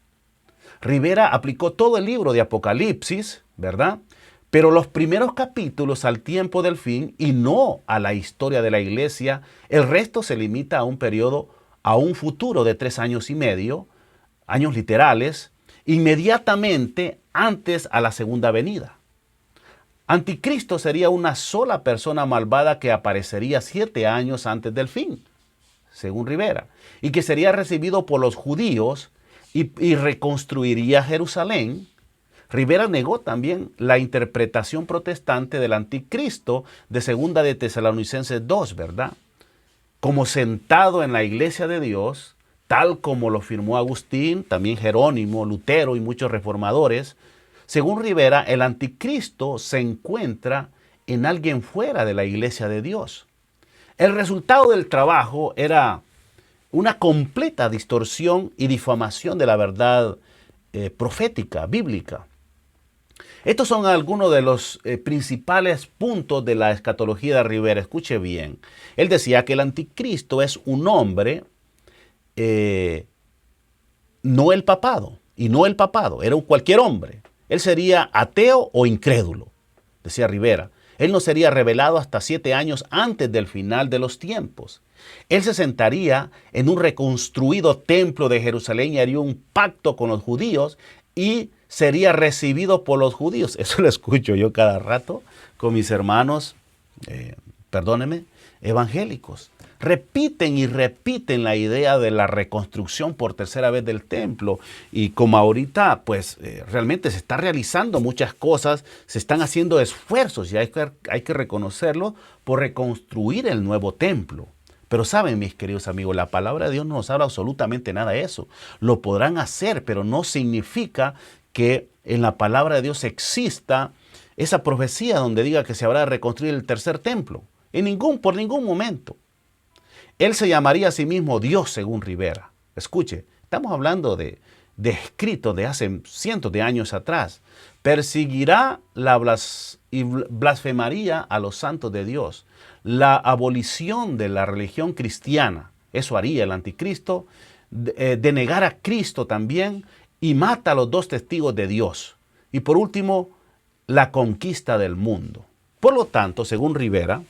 Rivera aplicó todo el libro de Apocalipsis, ¿verdad? Pero los primeros capítulos al tiempo del fin y no a la historia de la iglesia. El resto se limita a un periodo, a un futuro de 3 años y medio, años literales, inmediatamente antes a la segunda venida. Anticristo sería una sola persona malvada que aparecería 7 años antes del fin, según Rivera, y que sería recibido por los judíos y reconstruiría Jerusalén. Rivera negó también la interpretación protestante del anticristo de segunda de Tesalonicenses 2, ¿verdad? Como sentado en la iglesia de Dios, tal como lo firmó Agustín, también Jerónimo, Lutero y muchos reformadores. Según Rivera, el anticristo se encuentra en alguien fuera de la iglesia de Dios. El resultado del trabajo era una completa distorsión y difamación de la verdad profética, bíblica. Estos son algunos de los principales puntos de la escatología de Rivera. Escuche bien. Él decía que el anticristo es un hombre, no el papado, y no el papado, era cualquier hombre. Él sería ateo o incrédulo, decía Rivera. Él no sería revelado hasta 7 años antes del final de los tiempos. Él se sentaría en un reconstruido templo de Jerusalén y haría un pacto con los judíos y sería recibido por los judíos. Eso lo escucho yo cada rato con mis hermanos, evangélicos. Repiten y repiten la idea de la reconstrucción por tercera vez del templo. Y como ahorita, pues realmente se está realizando muchas cosas, se están haciendo esfuerzos y hay que reconocerlo por reconstruir el nuevo templo. Pero saben, mis queridos amigos, la palabra de Dios no nos habla absolutamente nada de eso. Lo podrán hacer, pero no significa que en la palabra de Dios exista esa profecía donde diga que se habrá de reconstruir el tercer templo. Por ningún momento. Él se llamaría a sí mismo Dios, según Rivera. Escuche, estamos hablando de escritos de hace cientos de años atrás. Perseguirá y blasfemaría a los santos de Dios. La abolición de la religión cristiana, eso haría el anticristo, denegar a Cristo también y mata a los 2 testigos de Dios. Y por último, la conquista del mundo. Por lo tanto, según Rivera,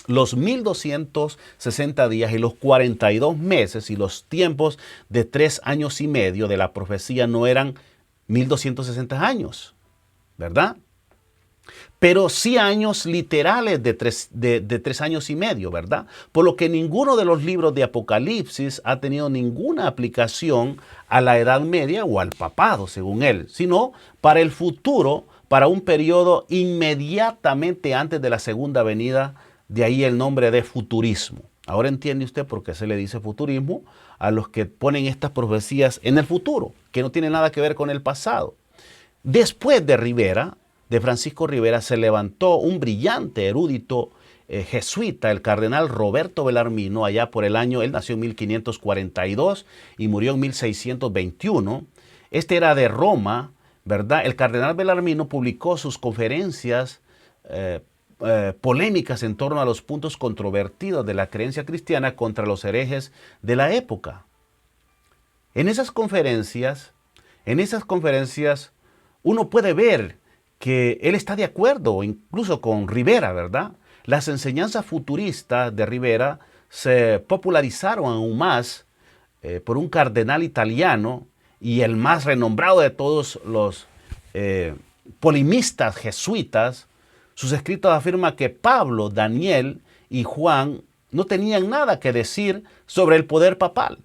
los 1260 días y los 42 meses y los tiempos de 3 años y medio de la profecía no eran 1260 años, ¿verdad? Pero sí años literales de 3 años y medio, ¿verdad? Por lo que ninguno de los libros de Apocalipsis ha tenido ninguna aplicación a la Edad Media o al papado, según él, sino para el futuro, para un periodo inmediatamente antes de la segunda venida. De ahí el nombre de futurismo. Ahora entiende usted por qué se le dice futurismo a los que ponen estas profecías en el futuro, que no tienen nada que ver con el pasado. Después de Francisco Rivera, se levantó un brillante erudito jesuita, el cardenal Roberto Bellarmino, allá por el año, él nació en 1542 y murió en 1621. Este era de Roma, ¿verdad? El cardenal Bellarmino publicó sus conferencias polémicas en torno a los puntos controvertidos de la creencia cristiana contra los herejes de la época. En esas conferencias, uno puede ver que él está de acuerdo incluso con Rivera, ¿verdad? Las enseñanzas futuristas de Rivera se popularizaron aún más por un cardenal italiano y el más renombrado de todos los polemistas jesuitas. Sus escritos afirman que Pablo, Daniel y Juan no tenían nada que decir sobre el poder papal.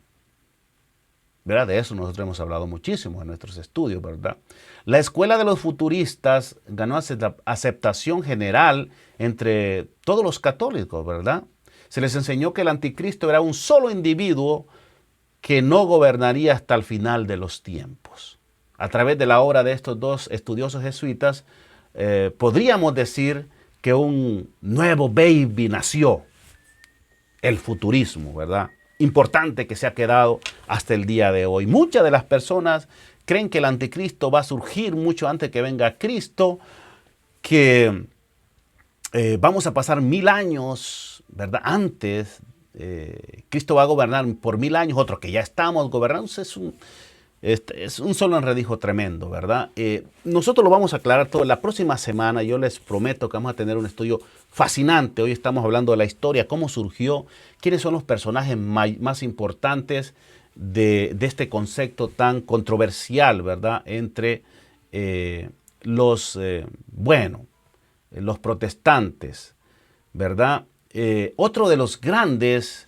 ¿Verdad? De eso nosotros hemos hablado muchísimo en nuestros estudios, ¿verdad? La escuela de los futuristas ganó aceptación general entre todos los católicos, ¿verdad? Se les enseñó que el anticristo era un solo individuo que no gobernaría hasta el final de los tiempos. A través de la obra de estos dos estudiosos jesuitas, podríamos decir que un nuevo baby nació, el futurismo, ¿verdad? Importante que se ha quedado hasta el día de hoy. Muchas de las personas creen que el anticristo va a surgir mucho antes que venga Cristo, que vamos a pasar 1000 años, ¿verdad? Antes, Cristo va a gobernar por 1000 años, otro que ya estamos gobernando. Es un solo enredijo tremendo, ¿verdad? Nosotros lo vamos a aclarar todo. La próxima semana yo les prometo que vamos a tener un estudio fascinante. Hoy estamos hablando de la historia, cómo surgió, quiénes son los personajes más importantes de este concepto tan controversial, ¿verdad? Entre los protestantes, ¿verdad? Otro de los grandes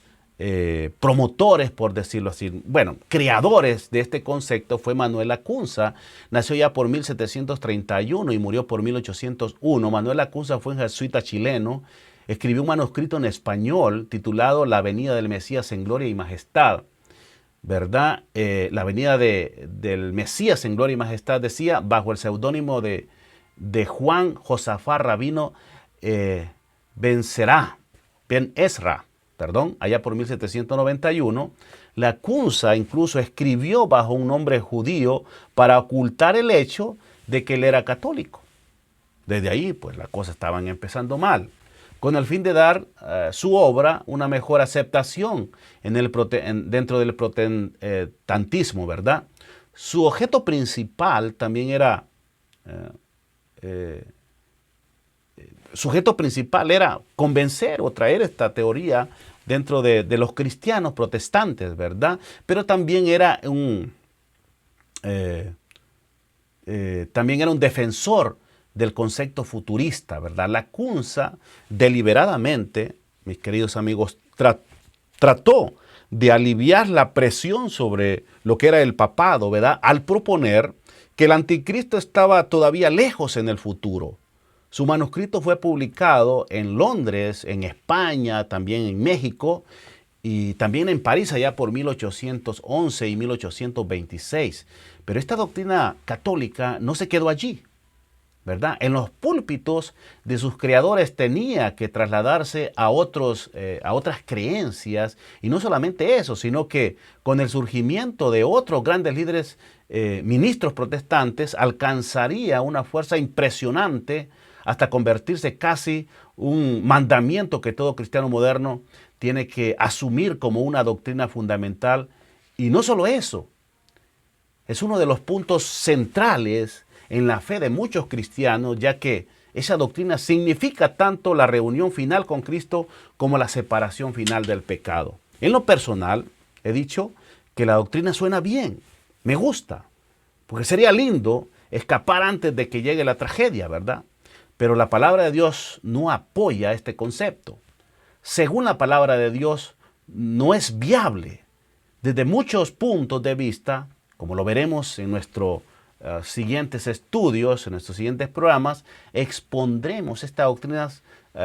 promotores, por decirlo así, creadores de este concepto fue Manuel Lacunza. Nació ya por 1731 y murió por 1801. Manuel Lacunza fue un jesuita chileno. Escribió un manuscrito en español titulado La venida del Mesías en gloria y majestad, ¿verdad? La venida del Mesías en gloria y majestad, decía, bajo el seudónimo de Juan Josafat Rabino Ben Ezra, allá por 1791, Lacunza incluso escribió bajo un nombre judío para ocultar el hecho de que él era católico. Desde ahí, pues las cosas estaban empezando mal, con el fin de dar su obra una mejor aceptación dentro del protestantismo, ¿verdad? Su objeto principal también era convencer o traer esta teoría dentro de los cristianos protestantes, ¿verdad? Pero también era un defensor del concepto futurista, ¿verdad? Lacunza deliberadamente, mis queridos amigos, trató de aliviar la presión sobre lo que era el papado, ¿verdad? Al proponer que el anticristo estaba todavía lejos en el futuro. Su manuscrito fue publicado en Londres, en España, también en México y también en París allá por 1811 y 1826. Pero esta doctrina católica no se quedó allí, ¿verdad? En los púlpitos de sus creadores tenía que trasladarse a otras creencias, y no solamente eso, sino que con el surgimiento de otros grandes líderes ministros protestantes alcanzaría una fuerza impresionante hasta convertirse casi un mandamiento que todo cristiano moderno tiene que asumir como una doctrina fundamental. Y no solo eso, es uno de los puntos centrales en la fe de muchos cristianos, ya que esa doctrina significa tanto la reunión final con Cristo como la separación final del pecado. En lo personal, he dicho que la doctrina suena bien, me gusta, porque sería lindo escapar antes de que llegue la tragedia, ¿verdad? Pero la palabra de Dios no apoya este concepto. Según la palabra de Dios, no es viable. Desde muchos puntos de vista, como lo veremos en nuestros siguientes estudios, en nuestros siguientes programas, expondremos estas doctrinas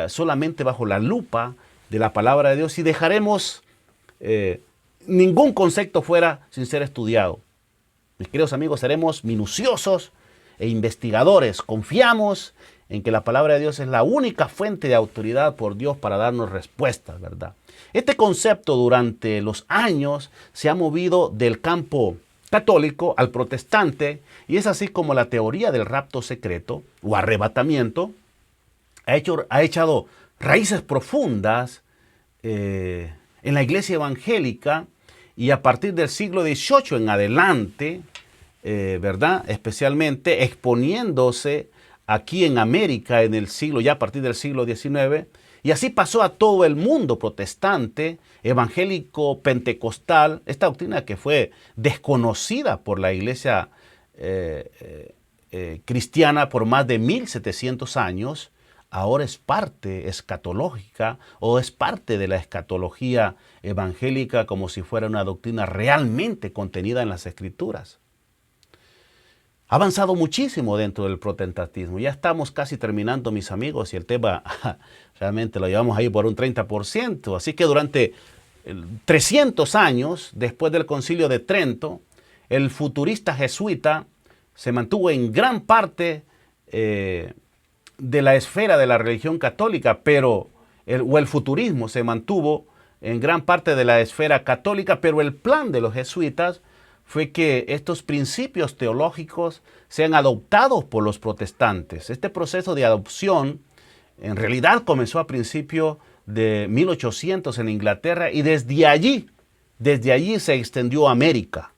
solamente bajo la lupa de la palabra de Dios y dejaremos ningún concepto fuera sin ser estudiado. Mis queridos amigos, seremos minuciosos e investigadores. Confiamos en que la palabra de Dios es la única fuente de autoridad por Dios para darnos respuestas, ¿verdad? Este concepto durante los años se ha movido del campo católico al protestante, y es así como la teoría del rapto secreto o arrebatamiento ha echado raíces profundas en la iglesia evangélica, y a partir del siglo XVIII en adelante, ¿verdad? Especialmente exponiéndose aquí en América ya a partir del siglo XIX, y así pasó a todo el mundo protestante, evangélico, pentecostal, esta doctrina que fue desconocida por la iglesia cristiana por más de 1700 años, ahora es parte escatológica, o es parte de la escatología evangélica, como si fuera una doctrina realmente contenida en las Escrituras. Ha avanzado muchísimo dentro del protestantismo. Ya estamos casi terminando, mis amigos, y el tema realmente lo llevamos ahí por un 30%. Así que durante 300 años, después del Concilio de Trento, el futurista jesuita se mantuvo en gran parte de la esfera de la religión católica, pero el futurismo se mantuvo en gran parte de la esfera católica, pero el plan de los jesuitas fue que estos principios teológicos sean adoptados por los protestantes. Este proceso de adopción en realidad comenzó a principios de 1800 en Inglaterra, y desde allí se extendió a América.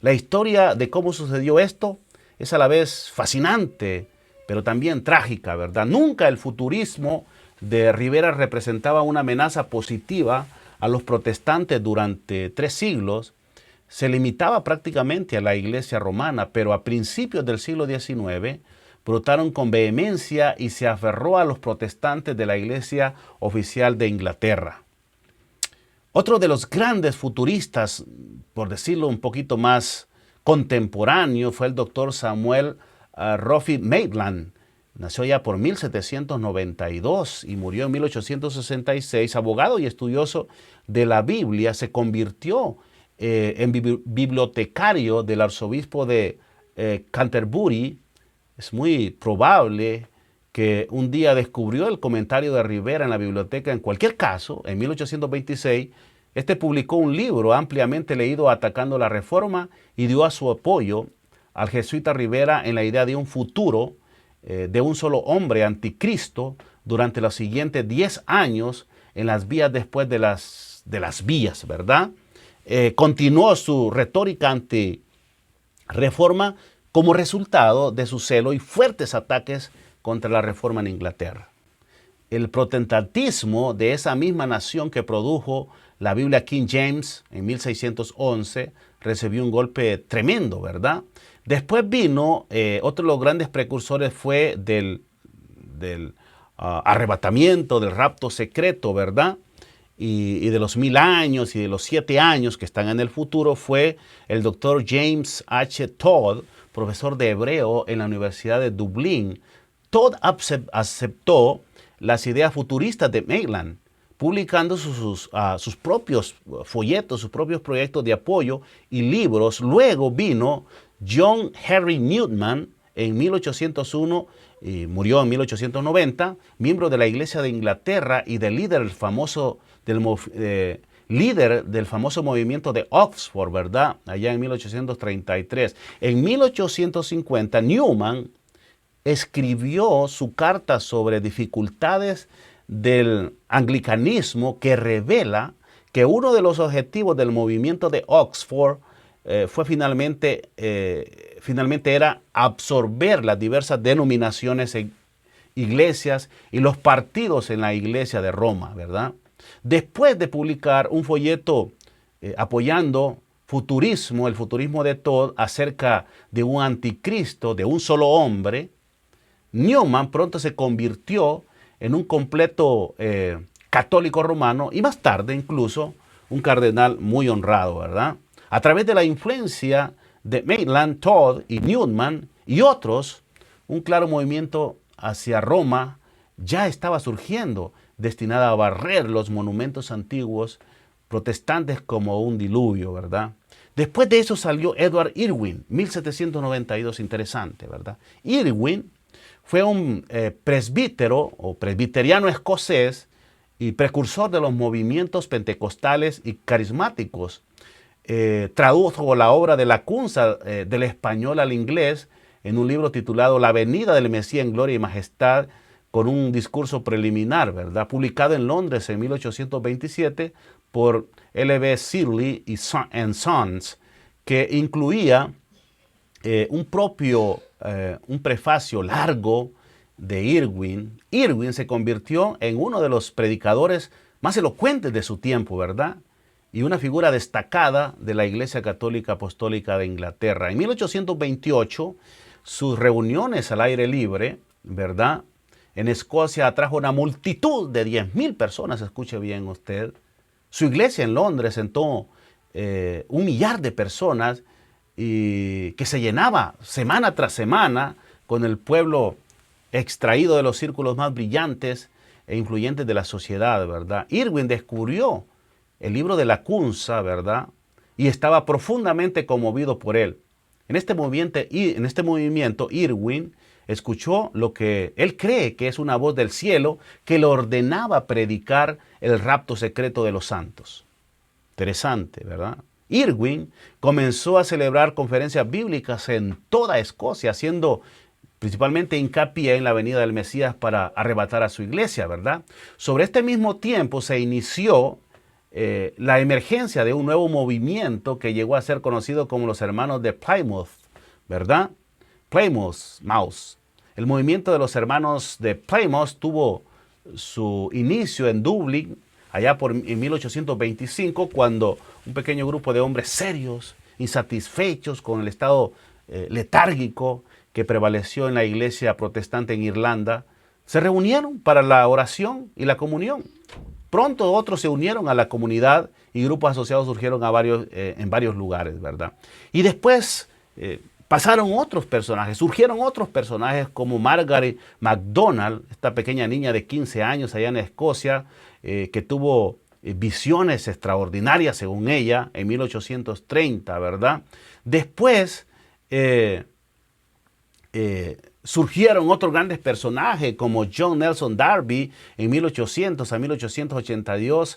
La historia de cómo sucedió esto es a la vez fascinante, pero también trágica, ¿verdad? Nunca el futurismo de Rivera representaba una amenaza positiva a los protestantes durante 3 siglos. Se limitaba prácticamente a la iglesia romana, pero a principios del siglo XIX brotaron con vehemencia y se aferró a los protestantes de la iglesia oficial de Inglaterra. Otro de los grandes futuristas, por decirlo un poquito más contemporáneo, fue el doctor Samuel Roffey Maitland. Nació ya por 1792 y murió en 1866. Abogado y estudioso de la Biblia, se convirtió en bibliotecario del arzobispo de Canterbury. Es muy probable que un día descubrió el comentario de Rivera en la biblioteca. En cualquier caso, en 1826, este publicó un libro ampliamente leído atacando la Reforma y dio a su apoyo al jesuita Rivera en la idea de un futuro de un solo hombre, anticristo, durante los siguientes 10 años en las vías después de las vías, ¿verdad? Continuó su retórica anti-reforma como resultado de su celo y fuertes ataques contra la reforma en Inglaterra. El protestantismo de esa misma nación que produjo la Biblia King James en 1611 recibió un golpe tremendo, ¿verdad? Después vino, otro de los grandes precursores fue del arrebatamiento, del rapto secreto, ¿verdad? Y de los 1000 años y de los 7 años que están en el futuro, fue el doctor James H. Todd, profesor de hebreo en la Universidad de Dublín. Todd aceptó las ideas futuristas de Maitland, publicando sus propios folletos, sus propios proyectos de apoyo y libros. Luego vino John Henry Newman en 1801 y murió en 1890, miembro de la Iglesia de Inglaterra y líder del famoso movimiento de Oxford, ¿verdad? Allá en 1833. En 1850, Newman escribió su carta sobre dificultades del anglicanismo, que revela que uno de los objetivos del movimiento de Oxford finalmente era absorber las diversas denominaciones, iglesias y los partidos en la iglesia de Roma, ¿verdad? Después de publicar un folleto apoyando el futurismo de Todd acerca de un anticristo, de un solo hombre, Newman pronto se convirtió en un completo católico romano y más tarde incluso un cardenal muy honrado, ¿verdad? A través de la influencia de Maitland, Todd y Newman y otros, un claro movimiento hacia Roma ya estaba surgiendo, destinado a barrer los monumentos antiguos protestantes como un diluvio, ¿verdad? Después de eso salió Edward Irwin, 1792, interesante, ¿verdad? Irwin fue un presbítero o presbiteriano escocés y precursor de los movimientos pentecostales y carismáticos. Tradujo la obra de Lacunza del español al inglés en un libro titulado La venida del Mesías en gloria y majestad, con un discurso preliminar, ¿verdad? Publicado en Londres en 1827 por L.B. Searle y Sons, que incluía un prefacio largo de Irwin. Irwin se convirtió en uno de los predicadores más elocuentes de su tiempo, ¿verdad? Y una figura destacada de la Iglesia Católica Apostólica de Inglaterra. En 1828, sus reuniones al aire libre, ¿verdad?, en Escocia atrajo una multitud de 10,000 personas, escuche bien usted. Su iglesia en Londres sentó 1,000,000 de personas y que se llenaba semana tras semana con el pueblo extraído de los círculos más brillantes e influyentes de la sociedad, ¿verdad? Irwin descubrió el libro de la Kunza, ¿verdad? Y estaba profundamente conmovido por él. En este movimiento, Irwin escuchó lo que él cree que es una voz del cielo que le ordenaba predicar el rapto secreto de los santos. Interesante, ¿verdad? Irwin comenzó a celebrar conferencias bíblicas en toda Escocia, haciendo principalmente hincapié en la venida del Mesías para arrebatar a su iglesia, ¿verdad? Sobre este mismo tiempo se inició la emergencia de un nuevo movimiento que llegó a ser conocido como los hermanos de Plymouth, ¿verdad? Plymouth. El movimiento de los hermanos de Plymouth tuvo su inicio en Dublín, allá en 1825, cuando un pequeño grupo de hombres serios, insatisfechos con el estado letárgico que prevaleció en la iglesia protestante en Irlanda, se reunieron para la oración y la comunión. Pronto otros se unieron a la comunidad y grupos asociados surgieron en varios lugares, ¿verdad? Y después surgieron otros personajes como Margaret MacDonald, esta pequeña niña de 15 años allá en Escocia, que tuvo visiones extraordinarias, según ella, en 1830, ¿verdad? Después surgieron otros grandes personajes como John Nelson Darby en 1800 a 1882,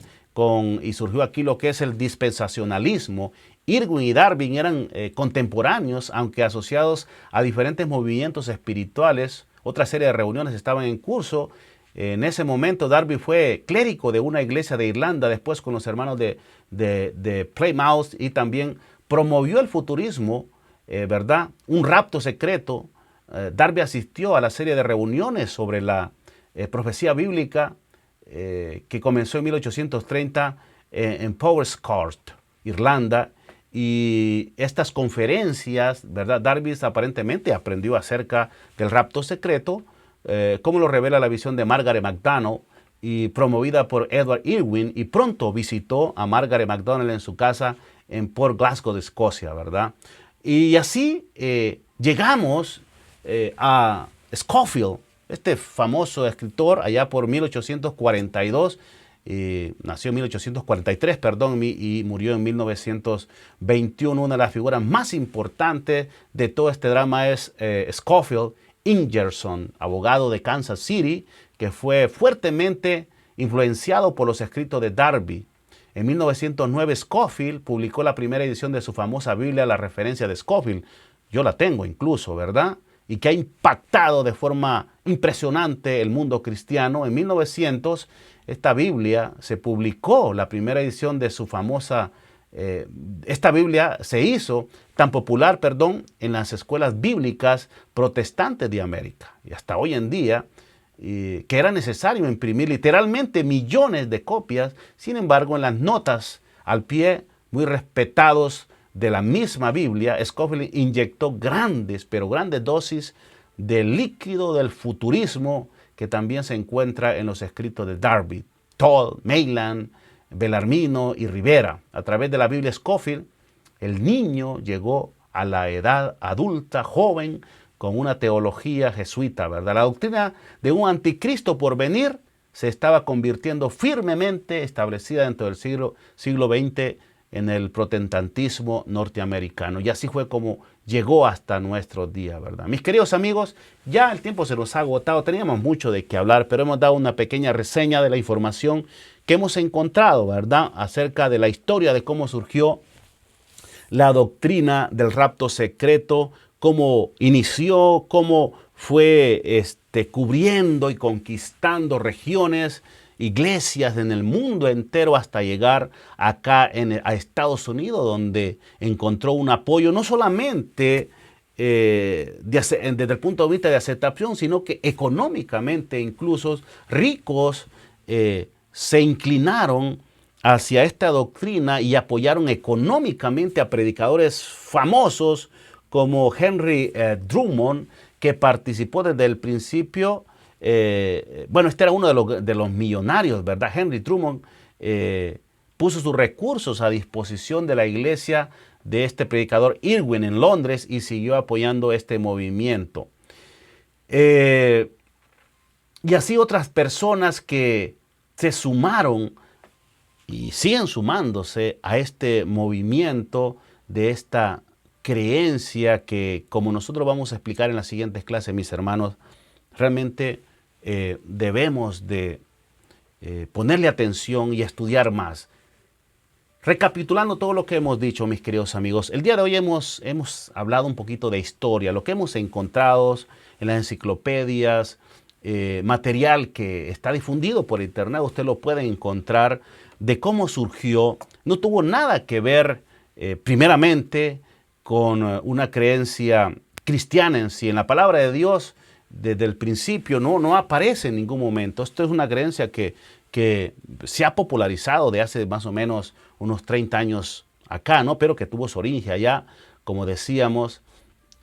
y surgió aquí lo que es el dispensacionalismo. Irwin y Darby eran contemporáneos, aunque asociados a diferentes movimientos espirituales. Otra serie de reuniones estaban en curso. En ese momento Darby fue clérigo de una iglesia de Irlanda, después con los hermanos de Plymouth, y también promovió el futurismo, ¿verdad? Un rapto secreto. Darby asistió a la serie de reuniones sobre la profecía bíblica que comenzó en 1830 en Powerscourt, Irlanda. Y estas conferencias, ¿verdad? Darby aparentemente aprendió acerca del rapto secreto, como lo revela la visión de Margaret MacDonald, y promovida por Edward Irwin, y pronto visitó a Margaret MacDonald en su casa en Port Glasgow de Escocia, ¿verdad? Y así llegamos a Scofield, este famoso escritor, allá por 1842, nació en 1843, y murió en 1921. Una de las figuras más importantes de todo este drama es Scofield Ingerson, abogado de Kansas City, que fue fuertemente influenciado por los escritos de Darby. En 1909, Scofield publicó la primera edición de su famosa Biblia, La Referencia de Scofield. Yo la tengo incluso, ¿verdad? Y que ha impactado de forma impresionante el mundo cristiano. En 1900, esta Biblia se publicó, la primera edición de su famosa, esta Biblia se hizo tan popular, en las escuelas bíblicas protestantes de América. Y hasta hoy en día, que era necesario imprimir literalmente millones de copias. Sin embargo, en las notas al pie, muy respetados de la misma Biblia, Scofield inyectó grandes dosis del líquido del futurismo que también se encuentra en los escritos de Darby, Todd, Maitland, Bellarmino y Rivera. A través de la Biblia Scofield, el niño llegó a la edad adulta, joven, con una teología jesuita, ¿verdad? La doctrina de un anticristo por venir se estaba convirtiendo firmemente establecida dentro del siglo XX en el protestantismo norteamericano. Y así fue como llegó hasta nuestros días, ¿verdad? Mis queridos amigos, ya el tiempo se nos ha agotado. Teníamos mucho de qué hablar, pero hemos dado una pequeña reseña de la información que hemos encontrado, ¿verdad?, acerca de la historia de cómo surgió la doctrina del rapto secreto, cómo inició, cómo fue cubriendo y conquistando regiones, iglesias en el mundo entero hasta llegar acá a Estados Unidos, donde encontró un apoyo no solamente desde el punto de vista de aceptación, sino que económicamente incluso ricos se inclinaron hacia esta doctrina y apoyaron económicamente a predicadores famosos como Henry Drummond, que participó desde el principio. Bueno, este era uno de los millonarios, ¿verdad? Henry Drummond puso sus recursos a disposición de la iglesia de este predicador Irwin en Londres y siguió apoyando este movimiento. Y así otras personas que se sumaron y siguen sumándose a este movimiento de esta creencia que, como nosotros vamos a explicar en las siguientes clases, mis hermanos, realmente debemos de ponerle atención y estudiar más. Recapitulando todo lo que hemos dicho, mis queridos amigos, el día de hoy hemos hablado un poquito de historia, lo que hemos encontrado en las enciclopedias, material que está difundido por internet, usted lo puede encontrar, de cómo surgió. No tuvo nada que ver, primeramente, con una creencia cristiana en sí. En la palabra de Dios, desde el principio, no aparece en ningún momento. Esto es una creencia que se ha popularizado de hace más o menos unos 30 años acá, ¿no? Pero que tuvo su origen allá, como decíamos,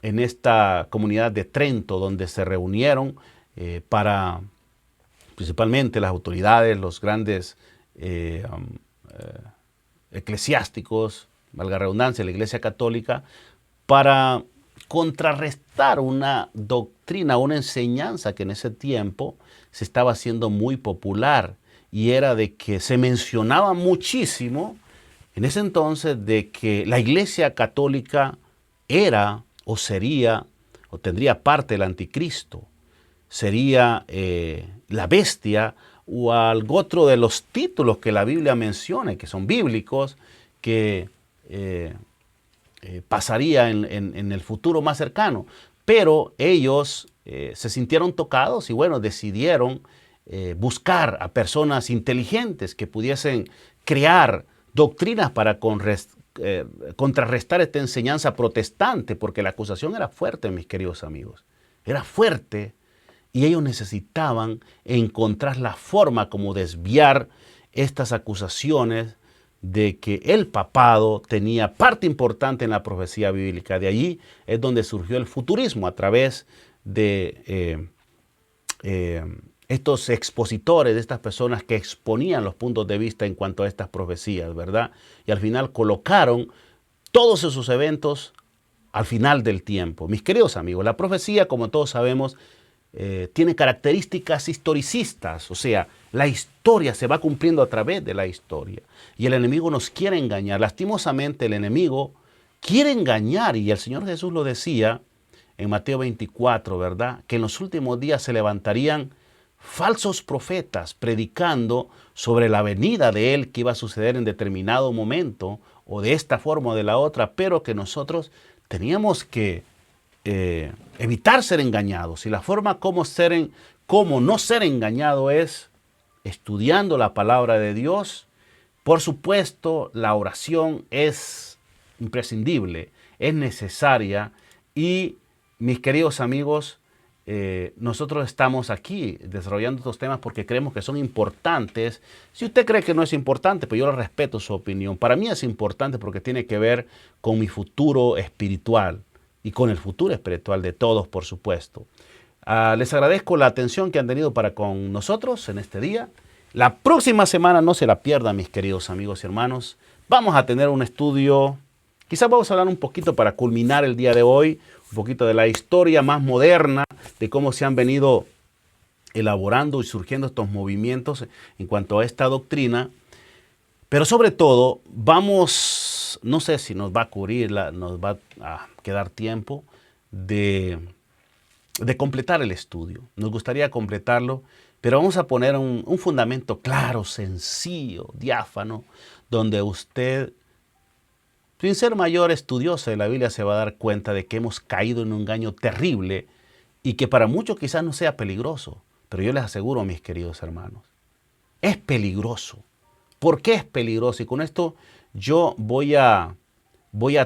en esta comunidad de Trento, donde se reunieron para, principalmente las autoridades, los grandes eclesiásticos, valga la redundancia, la Iglesia Católica, para contrarrestar una doctrina, una enseñanza que en ese tiempo se estaba haciendo muy popular, y era de que se mencionaba muchísimo en ese entonces de que la Iglesia Católica era o sería o tendría parte del anticristo, sería la bestia o algo otro de los títulos que la Biblia menciona, que son bíblicos, que pasaría en el futuro más cercano. Pero ellos se sintieron tocados y bueno, decidieron buscar a personas inteligentes que pudiesen crear doctrinas para contrarrestar esta enseñanza protestante, porque la acusación era fuerte, mis queridos amigos. Era fuerte y ellos necesitaban encontrar la forma como desviar estas acusaciones de que el papado tenía parte importante en la profecía bíblica. De allí es donde surgió el futurismo a través de estos expositores, de estas personas que exponían los puntos de vista en cuanto a estas profecías, ¿verdad? Y al final colocaron todos esos eventos al final del tiempo. Mis queridos amigos, la profecía, como todos sabemos, tiene características historicistas, o sea, la historia se va cumpliendo a través de la historia. Y el enemigo nos quiere engañar. Lastimosamente el enemigo quiere engañar, y el Señor Jesús lo decía en Mateo 24, ¿verdad? Que en los últimos días se levantarían falsos profetas predicando sobre la venida de Él, que iba a suceder en determinado momento, o de esta forma o de la otra, pero que nosotros teníamos que evitar ser engañados. Y la forma como no ser engañado es estudiando la palabra de Dios. Por supuesto, la oración es imprescindible, es necesaria, y mis queridos amigos, nosotros estamos aquí desarrollando estos temas porque creemos que son importantes. Si usted cree que no es importante, pues yo le respeto su opinión. Para mí es importante porque tiene que ver con mi futuro espiritual y con el futuro espiritual de todos, por supuesto. Les agradezco la atención que han tenido para con nosotros en este día. La próxima semana no se la pierdan, mis queridos amigos y hermanos. Vamos a tener un estudio, quizás vamos a hablar un poquito para culminar el día de hoy, un poquito de la historia más moderna, de cómo se han venido elaborando y surgiendo estos movimientos en cuanto a esta doctrina. Pero sobre todo, no sé si nos va a cubrir, nos va a quedar tiempo de completar el estudio. Nos gustaría completarlo, pero vamos a poner un fundamento claro, sencillo, diáfano, donde usted, sin ser mayor estudioso de la Biblia, se va a dar cuenta de que hemos caído en un engaño terrible y que para muchos quizás no sea peligroso, pero yo les aseguro, mis queridos hermanos, es peligroso. ¿Por qué es peligroso? Y con esto yo voy a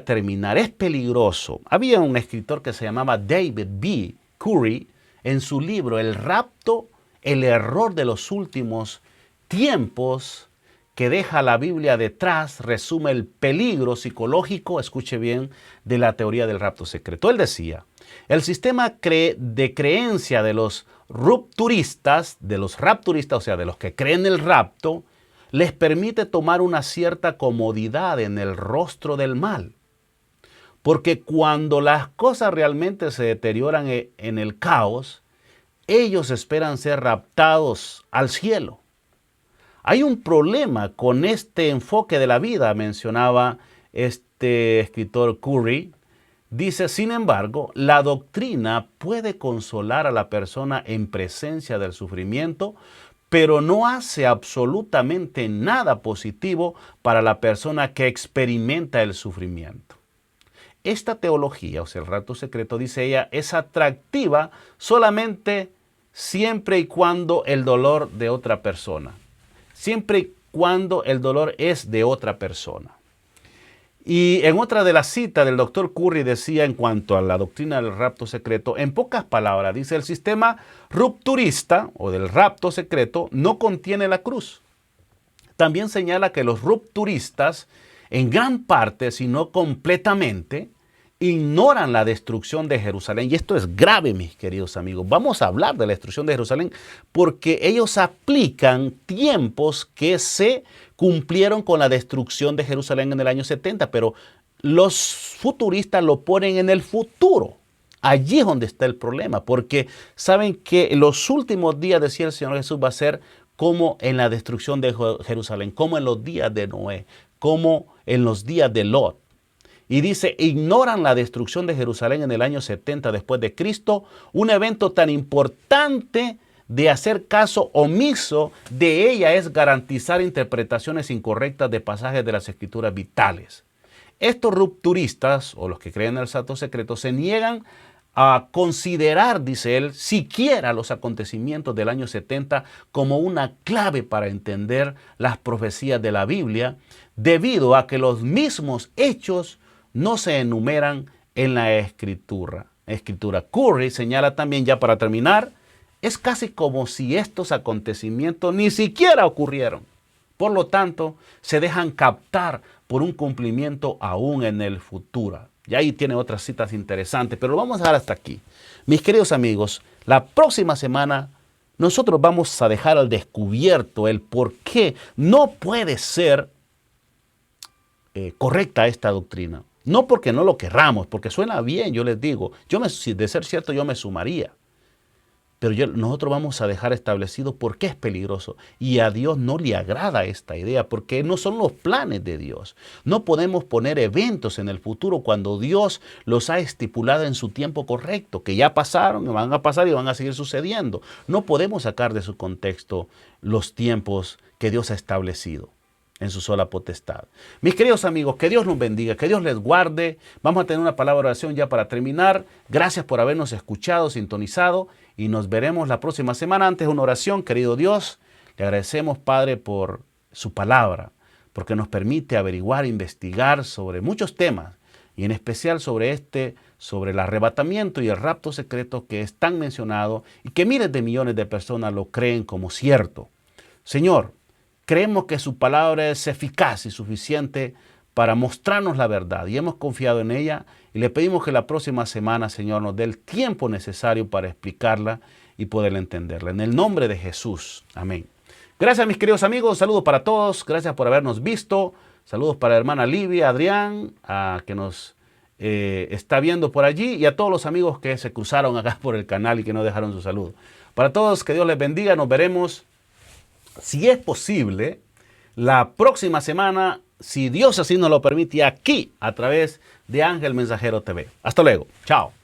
terminar. Es peligroso. Había un escritor que se llamaba David B. Curry, en su libro El rapto, el error de los últimos tiempos, que deja la Biblia detrás, resume el peligro psicológico, escuche bien, de la teoría del rapto secreto. Él decía, el sistema de creencia de los rupturistas, o sea, de los que creen el rapto, les permite tomar una cierta comodidad en el rostro del mal. Porque cuando las cosas realmente se deterioran en el caos, ellos esperan ser raptados al cielo. Hay un problema con este enfoque de la vida, mencionaba este escritor Curry. Dice, sin embargo, la doctrina puede consolar a la persona en presencia del sufrimiento, pero no hace absolutamente nada positivo para la persona que experimenta el sufrimiento. Esta teología, o sea, el rapto secreto, dice ella, es atractiva solamente siempre y cuando el dolor de otra persona. Siempre y cuando el dolor es de otra persona. Y en otra de las citas del doctor Curry decía en cuanto a la doctrina del rapto secreto, en pocas palabras, dice, el sistema rupturista o del rapto secreto no contiene la cruz. También señala que los rupturistas, en gran parte, si no completamente, ignoran la destrucción de Jerusalén. Y esto es grave, mis queridos amigos. Vamos a hablar de la destrucción de Jerusalén porque ellos aplican tiempos que se cumplieron con la destrucción de Jerusalén en el año 70, pero los futuristas lo ponen en el futuro. Allí es donde está el problema, porque saben que en los últimos días, decía el Señor Jesús, va a ser como en la destrucción de Jerusalén, como en los días de Noé, como en los días de Lot. Y dice, ignoran la destrucción de Jerusalén en el año 70 después de Cristo, un evento tan importante de hacer caso omiso de ella es garantizar interpretaciones incorrectas de pasajes de las escrituras vitales. Estos rupturistas, o los que creen en el rapto secreto, se niegan a considerar, dice él, siquiera los acontecimientos del año 70 como una clave para entender las profecías de la Biblia, debido a que los mismos hechos no se enumeran en la escritura. Curry señala también, ya para terminar, es casi como si estos acontecimientos ni siquiera ocurrieron. Por lo tanto, se dejan captar por un cumplimiento aún en el futuro. Y ahí tiene otras citas interesantes, pero lo vamos a dejar hasta aquí. Mis queridos amigos, la próxima semana nosotros vamos a dejar al descubierto el por qué no puede ser correcta esta doctrina. No porque no lo querramos, porque suena bien, yo les digo. De ser cierto, yo me sumaría. Pero nosotros vamos a dejar establecido por qué es peligroso. Y a Dios no le agrada esta idea, porque no son los planes de Dios. No podemos poner eventos en el futuro cuando Dios los ha estipulado en su tiempo correcto, que ya pasaron, van a pasar y van a seguir sucediendo. No podemos sacar de su contexto los tiempos que Dios ha establecido en su sola potestad. Mis queridos amigos, que Dios nos bendiga, que Dios les guarde. Vamos a tener una palabra de oración ya para terminar. Gracias por habernos escuchado, sintonizado, y nos veremos la próxima semana. Antes, una oración. Querido Dios, le agradecemos, Padre, por su palabra, porque nos permite averiguar, investigar sobre muchos temas, y en especial sobre el arrebatamiento y el rapto secreto que es tan mencionado y que miles de millones de personas lo creen como cierto. Señor, creemos que su palabra es eficaz y suficiente para mostrarnos la verdad, y hemos confiado en ella, y le pedimos que la próxima semana, Señor, nos dé el tiempo necesario para explicarla y poder entenderla. En el nombre de Jesús. Amén. Gracias, mis queridos amigos. Saludos para todos. Gracias por habernos visto. Saludos para la hermana Livia, Adrián, que nos está viendo por allí, y a todos los amigos que se cruzaron acá por el canal y que no dejaron su saludo. Para todos, que Dios les bendiga. Nos veremos, si es posible, la próxima semana, si Dios así nos lo permite, aquí a través de Ángel Mensajero TV. Hasta luego. Chao.